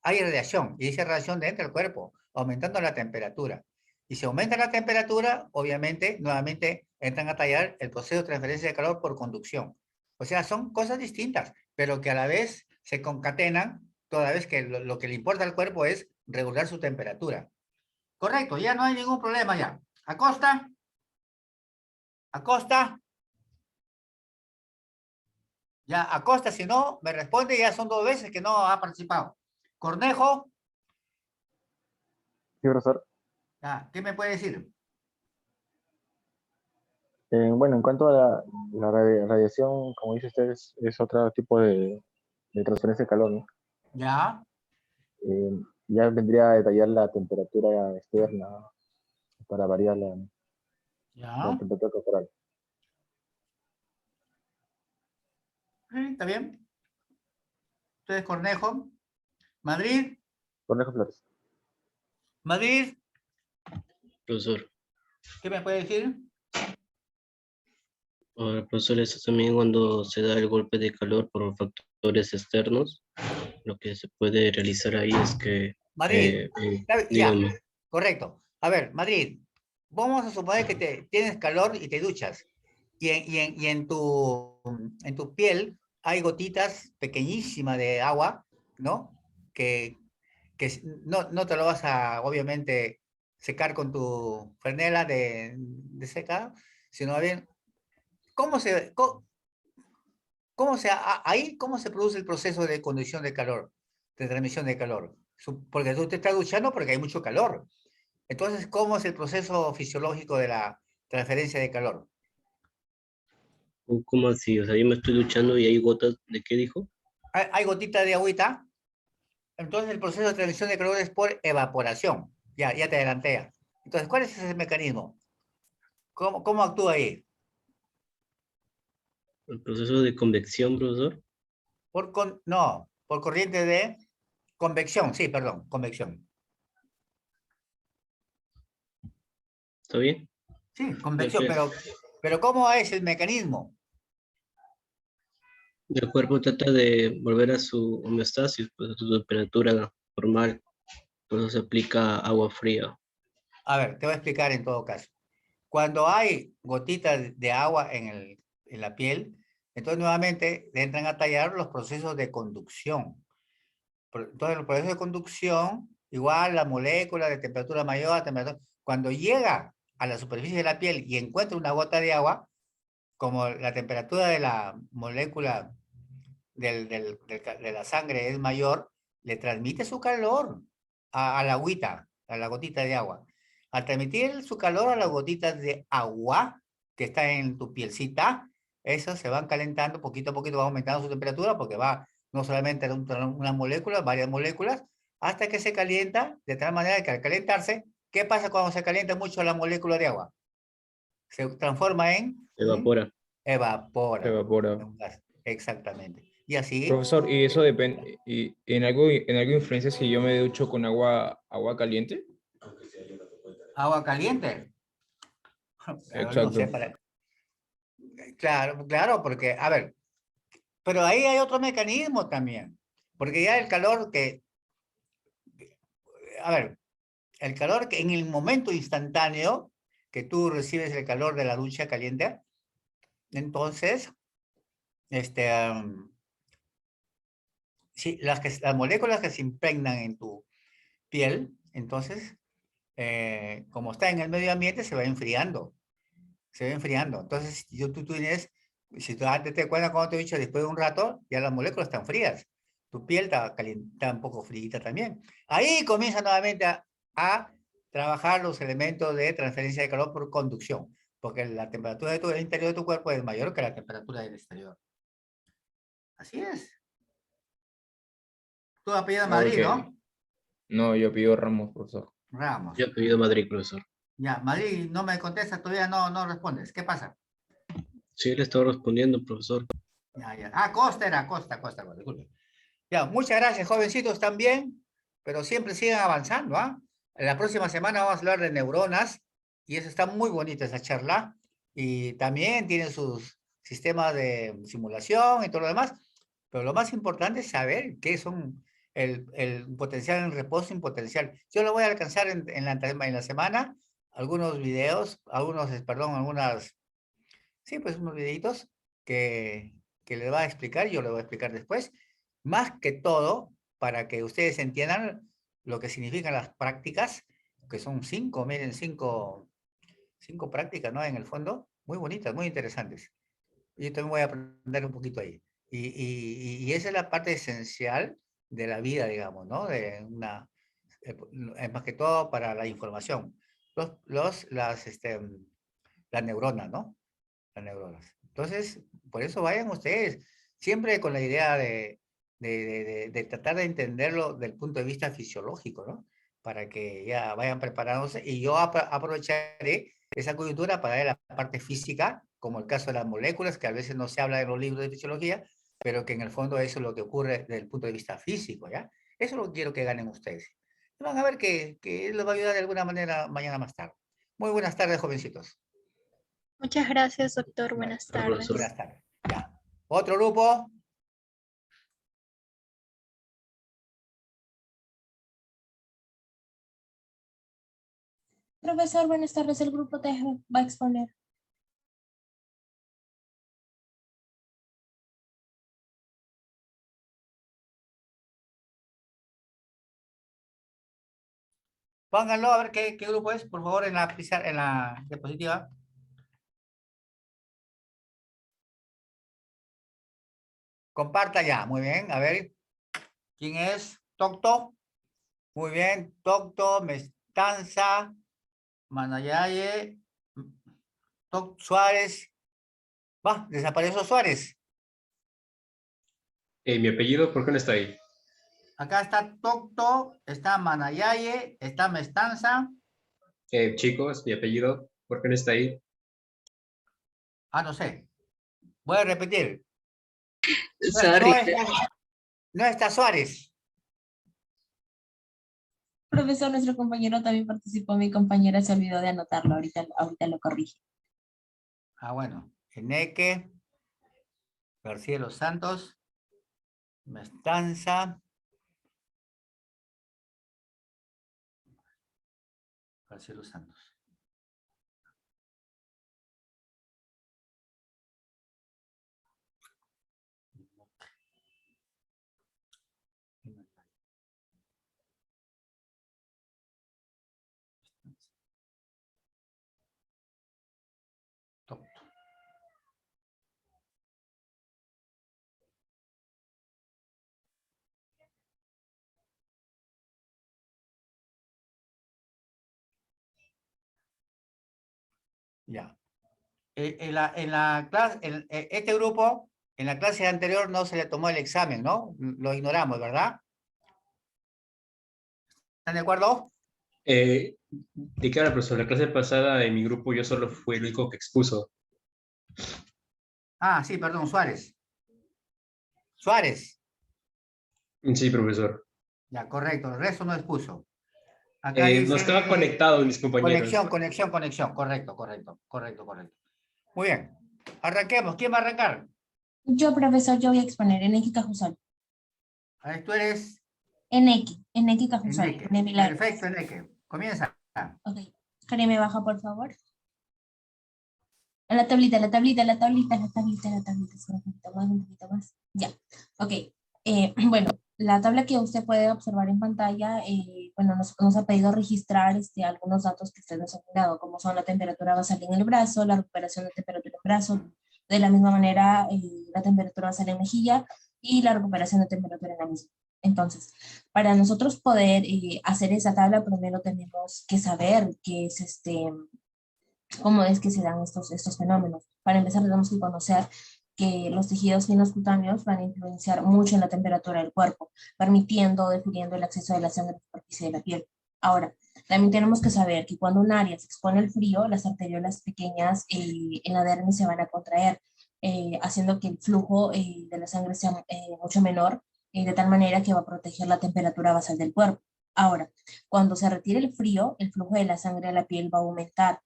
Speaker 2: hay radiación, y esa radiación entra al cuerpo, aumentando la temperatura. Y si aumenta la temperatura, obviamente, nuevamente entran a tallar el proceso de transferencia de calor por conducción. O sea, son cosas distintas, pero que a la vez se concatenan, toda vez que lo que le importa al cuerpo es regular su temperatura. Correcto, ya no hay ningún problema ya. Acosta. Acosta. Ya, Acosta, si no, me responde, ya son 2 veces que no ha participado. Cornejo.
Speaker 10: Sí, profesor.
Speaker 2: Ya, ¿qué me puede decir?
Speaker 10: Bueno, en cuanto a la radiación, como dice usted, es otro tipo de transferencia de calor, ¿no?
Speaker 2: Ya,
Speaker 10: Ya vendría a detallar la temperatura externa para variar la
Speaker 2: ya.
Speaker 10: temperatura corporal.
Speaker 2: ¿Está bien? Entonces, Cornejo. Madrid.
Speaker 10: Cornejo Flores.
Speaker 2: Madrid.
Speaker 11: Profesor,
Speaker 2: ¿Qué me puede decir?
Speaker 11: profesor, eso también cuando se da el golpe de calor por factores externos, lo que se puede realizar ahí es que,
Speaker 2: Madrid. Ya,
Speaker 11: dígame,
Speaker 2: correcto. A ver, Madrid. Vamos a suponer que tienes calor y te duchas. Y en tu piel hay gotitas pequeñísimas de agua, ¿no? Que no te lo vas a, obviamente, secar con tu franela de secado, sino bien, ahí cómo se produce el proceso de conducción de calor, de transmisión de calor? Porque tú te estás duchando porque hay mucho calor. Entonces, ¿cómo es el proceso fisiológico de la transferencia de calor?
Speaker 11: ¿cómo así? O sea, yo me estoy duchando y hay gotas, ¿de qué dijo?
Speaker 2: Hay gotitas de agüita, entonces el proceso de transmisión de calor es por evaporación. Ya te adelanté. Entonces, ¿cuál es ese mecanismo? ¿Cómo actúa ahí?
Speaker 11: El proceso de convección, profesor.
Speaker 2: No, por corriente de convección, sí, perdón, convección.
Speaker 11: ¿Está bien?
Speaker 2: Sí, convección,
Speaker 11: Gracias.
Speaker 2: pero ¿cómo es el mecanismo?
Speaker 11: El cuerpo trata de volver a su homeostasis, pues a su temperatura normal. Por eso se aplica agua fría.
Speaker 2: A ver, te voy a explicar en todo caso. Cuando hay gotitas de agua en la piel, entonces nuevamente entran a tallar los procesos de conducción. Entonces, el proceso de conducción, igual la molécula de temperatura mayor a temperatura, cuando llega a la superficie de la piel y encuentra una gota de agua, como la temperatura de la molécula de la sangre es mayor, le transmite su calor a la agüita, a la gotita de agua. Al transmitir su calor a las gotitas de agua que está en tu pielcita, esas se van calentando poquito a poquito, va aumentando su temperatura porque va no solamente una molécula, varias moléculas, hasta que se calienta de tal manera que al calentarse, ¿qué pasa cuando se calienta mucho la molécula de agua? Se transforma en...
Speaker 11: Evapora.
Speaker 2: Evapora.
Speaker 9: Evapora.
Speaker 2: En un gas. Exactamente. Y así...
Speaker 9: Profesor, ¿y eso depende? ¿Y en algo influencia si yo me ducho con agua caliente?
Speaker 2: ¿Agua caliente?
Speaker 9: Exacto.
Speaker 2: No sé, Claro, claro, porque, a ver, pero ahí hay otro mecanismo también, porque ya el calor a ver, el calor que en el momento instantáneo que tú recibes el calor de la ducha caliente, entonces, sí, las moléculas que se impregnan en tu piel, entonces, como está en el medio ambiente, se va enfriando. Se va enfriando. Entonces, tú tienes, si tú antes te acuerdas cuando te he dicho, después de un rato, ya las moléculas están frías. Tu piel está caliente, está un poco fríita también. Ahí comienza nuevamente a trabajar los elementos de transferencia de calor por conducción, porque la temperatura del interior de tu cuerpo es mayor que la temperatura del exterior. Así es. Tú apellidas Madrid,
Speaker 9: Ok.
Speaker 2: ¿no?
Speaker 9: No, yo pido Ramos, profesor.
Speaker 2: Ramos.
Speaker 11: Yo he pedido Madrid, profesor.
Speaker 2: Ya, Madrid, no me contestas todavía, no respondes. ¿Qué pasa?
Speaker 11: Sí, le estaba respondiendo, profesor.
Speaker 2: Ya, ya. Ah, Costa era, Costa, disculpe. Ya, muchas gracias, jovencitos, también, pero siempre sigan avanzando, ¿ah? La próxima semana vamos a hablar de neuronas, y eso está muy bonita esa charla, y también tiene sus sistemas de simulación y todo lo demás, pero lo más importante es saber qué son el potencial en reposo y potencial. Yo lo voy a alcanzar en la semana, algunos videos, algunas, sí, pues unos videitos que les va a explicar, yo le voy a explicar después, más que todo, para que ustedes entiendan lo que significan las prácticas, que son miren, cinco prácticas, ¿no? En el fondo, muy bonitas, muy interesantes. Yo también voy a aprender un poquito ahí. Y esa es la parte esencial de la vida, digamos, ¿no? Más que todo para la información. Las neuronas, ¿no? Las neuronas. Entonces, por eso vayan ustedes, siempre con la idea de tratar de entenderlo desde el punto de vista fisiológico, ¿no? Para que ya vayan preparándose y yo aprovecharé esa coyuntura para ver la parte física, como el caso de las moléculas, que a veces no se habla en los libros de fisiología, pero que en el fondo eso es lo que ocurre desde el punto de vista físico, ¿ya? Eso es lo que quiero que ganen ustedes. Y van a ver que les va a ayudar de alguna manera mañana más tarde. Muy buenas tardes, jovencitos.
Speaker 1: Muchas gracias, doctor. Buenas
Speaker 11: Profesor.
Speaker 1: tardes.
Speaker 2: Buenas tardes. Ya. Otro grupo.
Speaker 12: Profesor, buenas tardes. El grupo T va a exponer.
Speaker 2: Pónganlo a ver qué grupo es, por favor, en la diapositiva. Comparta ya, muy bien. A ver, ¿quién es? Tocto. Muy bien, Tocto, Mestanza, Manayaye, Suárez. Va, desapareció Suárez.
Speaker 13: Mi apellido, ¿por qué no está ahí?
Speaker 2: Acá está Tocto, está Manayaye, está Mestanza.
Speaker 13: Chicos, mi apellido, ¿por qué no está ahí?
Speaker 2: Ah, no sé. Voy a repetir. No,
Speaker 11: Sorry.
Speaker 2: no está Suárez.
Speaker 12: Profesor, nuestro compañero también participó, mi compañera se olvidó de anotarlo, ahorita lo corrige.
Speaker 2: Ah, bueno. Eneque, García de los Santos, Mestanza, García de los Santos. Ya. En la clase, este grupo, en la clase anterior no se le tomó el examen, ¿no? Lo ignoramos, ¿verdad? ¿Están de acuerdo?
Speaker 13: ¿De qué habla, profesor? La clase pasada en mi grupo yo solo fui el único que expuso.
Speaker 2: Ah, sí, perdón, Suárez. Suárez.
Speaker 13: Sí, profesor.
Speaker 2: Ya, correcto. El resto no expuso. Acá
Speaker 13: No
Speaker 2: dice...
Speaker 13: estaba conectado mis compañeros.
Speaker 2: Conexión. Correcto. Muy bien. Arranquemos. ¿Quién va a arrancar?
Speaker 12: Yo, profesor, yo voy a exponer Eneki Cajusol.
Speaker 2: A ver, tú eres...
Speaker 12: Eneki Cajusol.
Speaker 2: Eneque. Perfecto, Eneque. Comienza.
Speaker 12: Ok. Karen, me baja, por favor. La tablita. Un poquito más. Ya. Ok. Bueno, la tabla que usted puede observar en pantalla, bueno, nos ha pedido registrar algunos datos que usted nos ha dado, como son la temperatura basal en el brazo, la recuperación de temperatura en brazo, de la misma manera la temperatura basal en mejilla y la recuperación de temperatura en la misma. Entonces, para nosotros poder hacer esa tabla, primero tenemos que saber qué es cómo es que se dan estos fenómenos. Para empezar, tenemos que conocer que los tejidos finos cutáneos van a influenciar mucho en la temperatura del cuerpo, permitiendo o definiendo el acceso de la sangre a la superficie de la piel. Ahora, también tenemos que saber que cuando un área se expone al frío, las arteriolas pequeñas en la dermis se van a contraer, haciendo que el flujo de la sangre sea mucho menor, de tal manera que va a proteger la temperatura basal del cuerpo. Ahora, cuando se retire el frío, el flujo de la sangre a la piel va a aumentar,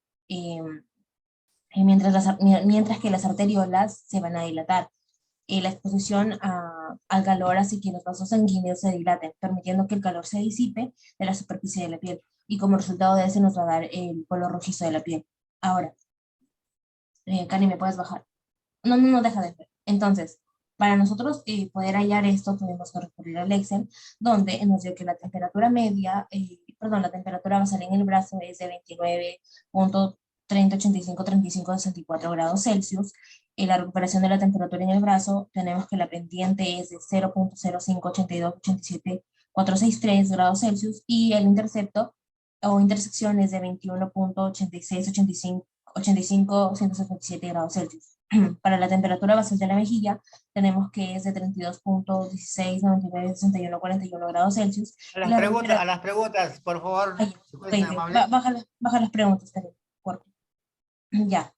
Speaker 12: mientras que las arteriolas se van a dilatar. La exposición al calor hace que los vasos sanguíneos se dilaten, permitiendo que el calor se disipe de la superficie de la piel, y como resultado de eso nos va a dar el color rojizo de la piel. Ahora, Cari, ¿me puedes bajar? No, deja de ver. Entonces, para nosotros poder hallar esto, tenemos que recurrir al Excel, donde nos dio que la temperatura media, la temperatura basal en el brazo es de 29.3085-35-64 grados Celsius. La recuperación de la temperatura en el brazo, tenemos que la pendiente es de 0.058287.463 grados Celsius, y el intercepto o intersección es de 21.8685-177 grados Celsius. Para la temperatura basal de la mejilla, tenemos que es de 32.16996141 grados Celsius.
Speaker 2: A las preguntas, por favor. Si puedes ser amable.
Speaker 12: Baja las preguntas, por ya.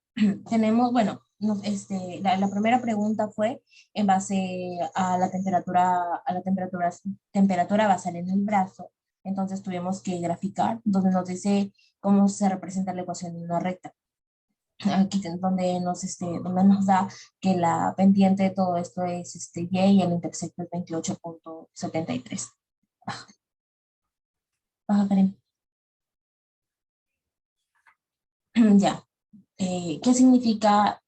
Speaker 12: Tenemos, bueno, la primera pregunta fue en base a la temperatura basal en el brazo. Entonces tuvimos que graficar, donde nos dice cómo se representa la ecuación de una recta. Aquí donde nos da que la pendiente de todo esto es y el intersecto es 28.73. Baja, Karen. Ya. ¿Qué significa?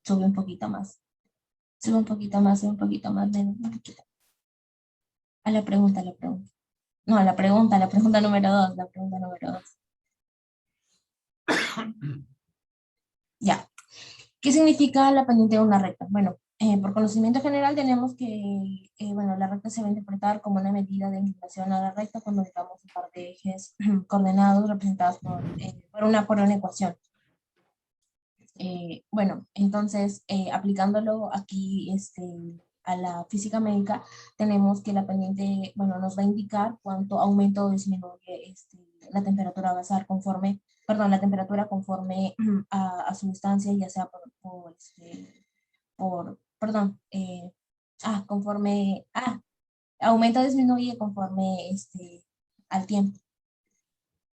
Speaker 12: Sube un poquito más. Un poquito más. Un poquito. A la pregunta. No, a la pregunta número 2. La pregunta número 2. Ya. ¿Qué significa la pendiente de una recta? Bueno, por conocimiento general tenemos que, la recta se va a interpretar como una medida de inclinación a la recta cuando digamos un par de ejes coordenados representados por una ecuación. Entonces, aplicándolo aquí a la física médica, tenemos que la pendiente, bueno, nos va a indicar cuánto aumento o disminuye la temperatura basal conforme, perdón, la temperatura conforme a su instancia, ya sea perdón, conforme, aumenta o disminuye conforme al tiempo.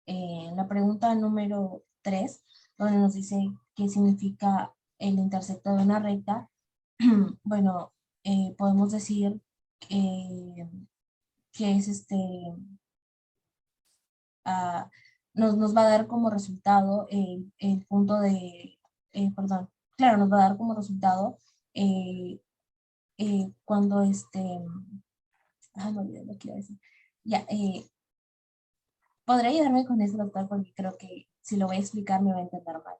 Speaker 12: La pregunta número 3, donde nos dice qué significa el intersecto de una recta, bueno, podemos decir que es nos va a dar como resultado el punto de, perdón, claro, nos va a dar como resultado cuando me olvidé lo que iba a decir. Ya, ¿podría ayudarme con eso, doctor? Porque creo que si lo voy a explicar me va a entender mal.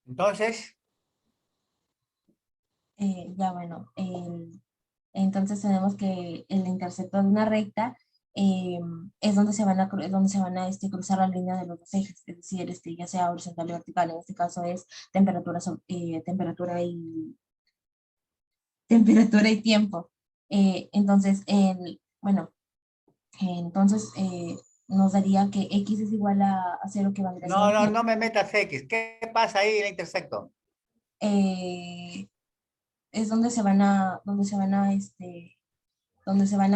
Speaker 2: Entonces,
Speaker 12: Ya, bueno, entonces tenemos que el intersecto de una recta es donde se van a, cruzar la línea de los dos ejes, es decir, ya sea horizontal y vertical. En este caso es temperatura, temperatura y tiempo. Entonces, entonces nos daría que X es igual a 0 que va a
Speaker 2: no, no me metas X. ¿Qué pasa ahí en el intersecto?
Speaker 12: Es donde se van a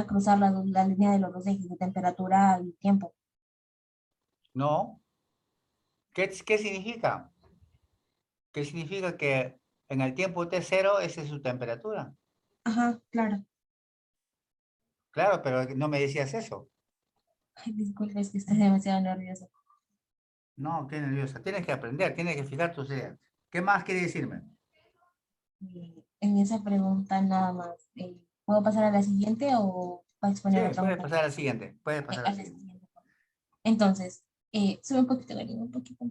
Speaker 12: cruzar la línea de los dos ejes de temperatura y tiempo.
Speaker 2: No. ¿Qué significa? ¿Qué significa que en el tiempo T0 esa es su temperatura?
Speaker 12: Ajá, claro.
Speaker 2: Claro, pero no me decías eso.
Speaker 12: Ay, disculpe, es que estoy demasiado nerviosa.
Speaker 2: No, qué nerviosa. Tienes que aprender, tienes que fijar tus ideas. ¿Qué más quiere decirme?
Speaker 12: En esa pregunta nada más. ¿Puedo pasar a la siguiente o para exponer
Speaker 2: Sí,
Speaker 12: otra?
Speaker 2: puedes pasar al siguiente. Puedes pasar al siguiente.
Speaker 12: Entonces, sube un poquito, Karina, un poquito.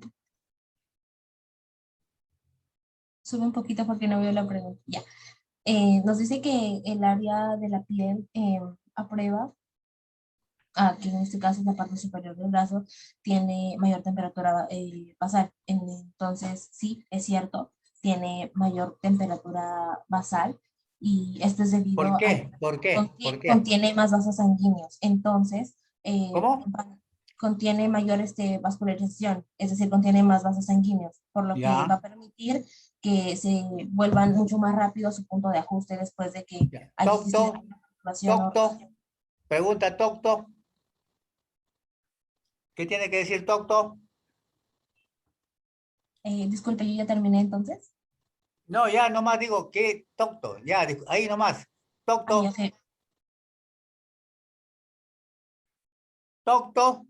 Speaker 12: Sube un poquito porque no veo la pregunta. Ya. Nos dice que el área de la piel a prueba, que en este caso es la parte superior del brazo, tiene mayor temperatura basal. Entonces, sí, es cierto, tiene mayor temperatura basal y esto es debido
Speaker 2: ¿Por
Speaker 12: a
Speaker 2: qué?
Speaker 12: que
Speaker 2: ¿Por qué? ¿Por qué?
Speaker 12: contiene más vasos sanguíneos. Entonces,
Speaker 2: ¿Cómo?
Speaker 12: contiene mayor vascularización, es decir, contiene más vasos sanguíneos, por lo que
Speaker 2: Ya.
Speaker 12: va a permitir que se vuelvan mucho más rápido a su punto de ajuste después de que haya existido una fluctuación o rotación.
Speaker 2: Pregunta Tocto. ¿Qué tiene que decir Tocto?
Speaker 12: Disculpe, yo ya terminé entonces.
Speaker 2: No, ya nomás digo que Tocto. Ya, ahí nomás. Tocto.
Speaker 12: Okay.
Speaker 2: Tocto.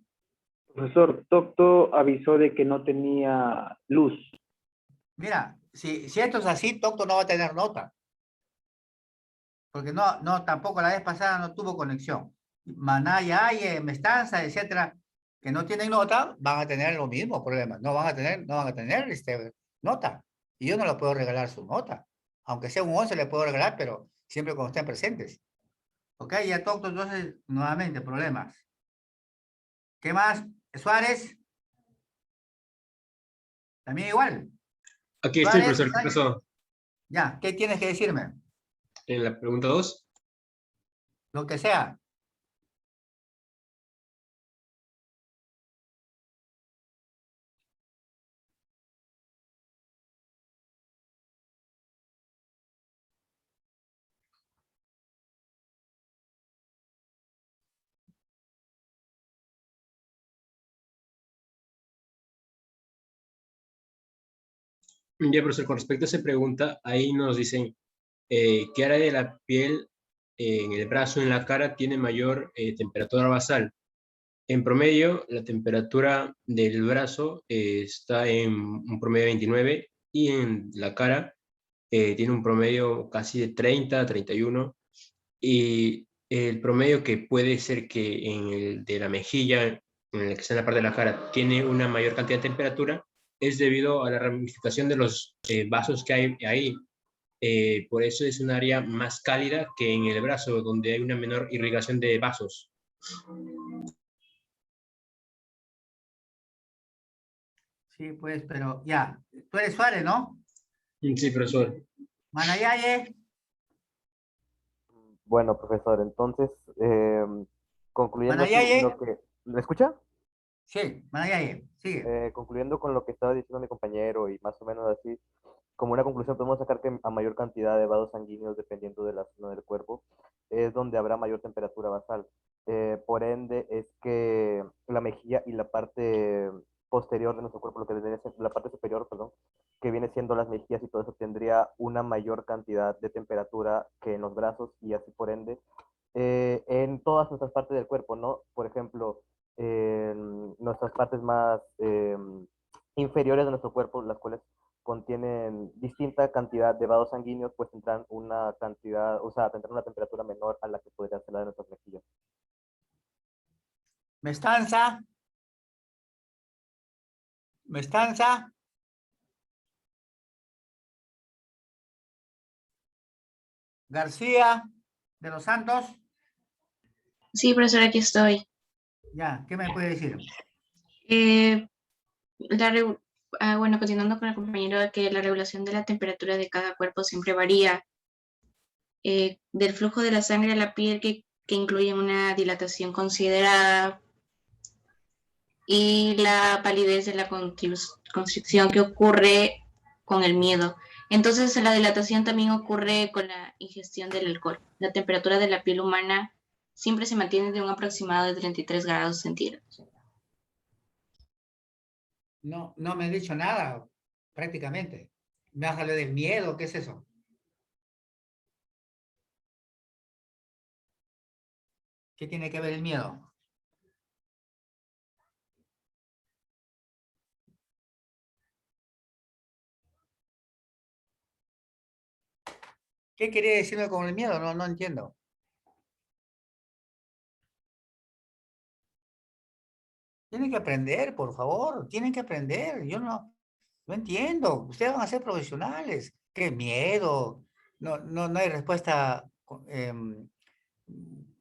Speaker 3: Profesor, Tocto avisó de que no tenía luz.
Speaker 2: Mira, si esto es así, Tocto no va a tener nota. Porque tampoco la vez pasada no tuvo conexión. Manaya, Aye, Mestanza, etcétera, que no tienen nota, van a tener los mismos problemas. No van a tener nota. Y yo no le puedo regalar su nota. Aunque sea un 11 le puedo regalar, pero siempre cuando estén presentes. Ok, ya Tocto, entonces, nuevamente, problemas. ¿Qué más? Suárez. También igual.
Speaker 13: Aquí estoy,
Speaker 2: Suárez,
Speaker 13: profesor. ¿Qué pasó?
Speaker 2: Ya, ¿qué tienes que decirme?
Speaker 13: En la pregunta 2.
Speaker 2: Lo que sea.
Speaker 13: Ya, profesor, con respecto a esa pregunta, ahí nos dicen qué área de la piel en el brazo, en la cara, tiene mayor temperatura basal. En promedio, la temperatura del brazo está en un promedio de 29 y en la cara tiene un promedio casi de 30, 31. Y el promedio que puede ser que en el de la mejilla, en el que está en la parte de la cara, tiene una mayor cantidad de temperatura, es debido a la ramificación de los vasos que hay ahí. Por eso es un área más cálida que en el brazo, donde hay una menor irrigación de vasos.
Speaker 2: Sí, pues, pero ya. Tú eres Suárez, ¿no?
Speaker 13: Sí, profesor.
Speaker 2: Manayaye.
Speaker 14: Bueno, profesor, entonces, concluyendo así
Speaker 2: Manayaye.
Speaker 14: lo que... ¿Me escucha?
Speaker 2: Sí, Manayaye, sigue.
Speaker 14: Concluyendo con lo que estaba diciendo mi compañero y más o menos así, como una conclusión podemos sacar que a mayor cantidad de vasos sanguíneos, dependiendo de la zona del cuerpo, es donde habrá mayor temperatura basal. Por ende, es que la mejilla y la parte posterior de nuestro cuerpo, lo que debería ser la parte superior, perdón, que viene siendo las mejillas y todo eso, tendría una mayor cantidad de temperatura que en los brazos y así por ende, en todas nuestras partes del cuerpo, ¿no? Por ejemplo, en nuestras partes más inferiores de nuestro cuerpo, las cuales contienen distinta cantidad de vasos sanguíneos, pues tendrán una cantidad, o sea, tendrán una temperatura menor a la que podría ser la de nuestras mejillas.
Speaker 2: Mestanza. Mestanza. García de los Santos.
Speaker 5: Sí, profesor, aquí estoy.
Speaker 2: Ya, ¿qué me puede decir?
Speaker 5: Bueno, continuando con el compañero, que la regulación de la temperatura de cada cuerpo siempre varía. Del flujo de la sangre a la piel que incluye una dilatación considerada y la palidez de la constricción que ocurre con el miedo. Entonces, la dilatación también ocurre con la ingestión del alcohol. La temperatura de la piel humana siempre se mantiene de un aproximado de 33 grados centígrados.
Speaker 2: No, no me he dicho nada, prácticamente. Me has hablado del miedo, ¿qué es eso? ¿Qué tiene que ver el miedo? ¿Qué quería decirme con el miedo? No, no entiendo. Tienen que aprender, por favor, tienen que aprender. Yo no entiendo. Ustedes van a ser profesionales. ¿Qué miedo? No hay respuesta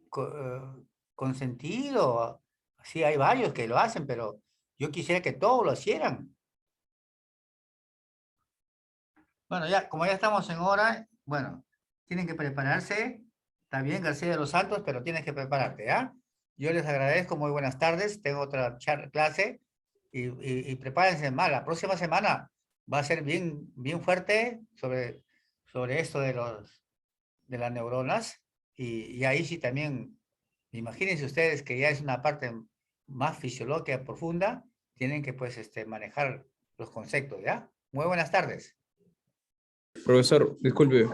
Speaker 2: con sentido. Sí, hay varios que lo hacen, pero yo quisiera que todos lo hicieran. Bueno, ya, como ya estamos en hora, bueno, tienen que prepararse. Está bien, García de los Santos, pero tienes que prepararte, ¿ya? Yo les agradezco, muy buenas tardes. Tengo otra clase y prepárense más. La próxima semana va a ser bien fuerte sobre esto de las neuronas. Y ahí sí también, imagínense ustedes que ya es una parte más fisiológica profunda, tienen que pues manejar los conceptos, ¿ya? Muy buenas tardes.
Speaker 9: Profesor, disculpe.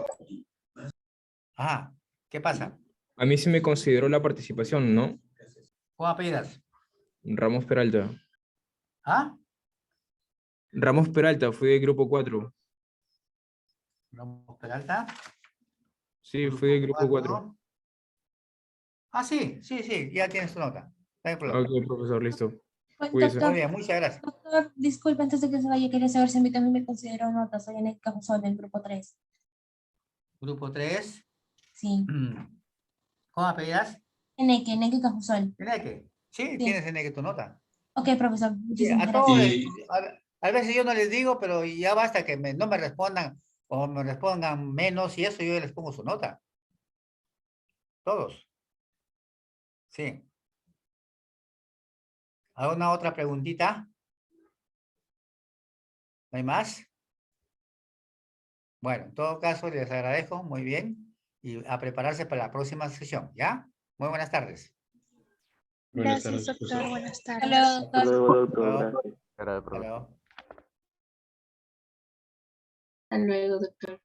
Speaker 2: Ah, ¿qué pasa?
Speaker 9: A mí sí me consideró la participación, ¿no?
Speaker 2: ¿Cómo apellidas?
Speaker 9: Ramos Peralta.
Speaker 2: ¿Ah?
Speaker 9: Ramos Peralta, fui de grupo 4.
Speaker 2: ¿Ramos Peralta?
Speaker 9: Sí, fui de grupo 4.
Speaker 2: Ah, sí, ya tienes tu nota. No hay problema.
Speaker 9: Ok, profesor, listo.
Speaker 12: Cuídese.
Speaker 2: Muy bien, muchas gracias.
Speaker 12: Doctor, disculpe, antes de que se vaya, quería saber si a mí también me consideró nota. Soy Anet Cajusol del grupo 3.
Speaker 2: Grupo 3.
Speaker 12: Sí.
Speaker 2: ¿Cómo apellidas?
Speaker 12: Eneque Cajusol.
Speaker 2: Eneque. Sí, tienes Eneque tu nota.
Speaker 12: Ok, profesor.
Speaker 2: Sí,
Speaker 12: Muchísimas
Speaker 2: a todos,
Speaker 12: gracias.
Speaker 2: a veces yo no les digo, pero ya basta que no me respondan o me respondan menos y eso yo les pongo su nota. Todos. Sí. ¿Alguna otra preguntita? ¿No hay más? Bueno, en todo caso, les agradezco muy bien y a prepararse para la próxima sesión, ¿ya? Muy buenas tardes.
Speaker 15: Gracias, doctor. Buenas tardes.
Speaker 12: Hasta luego, doctor.
Speaker 2: Hasta luego.
Speaker 5: Hasta luego, doctor.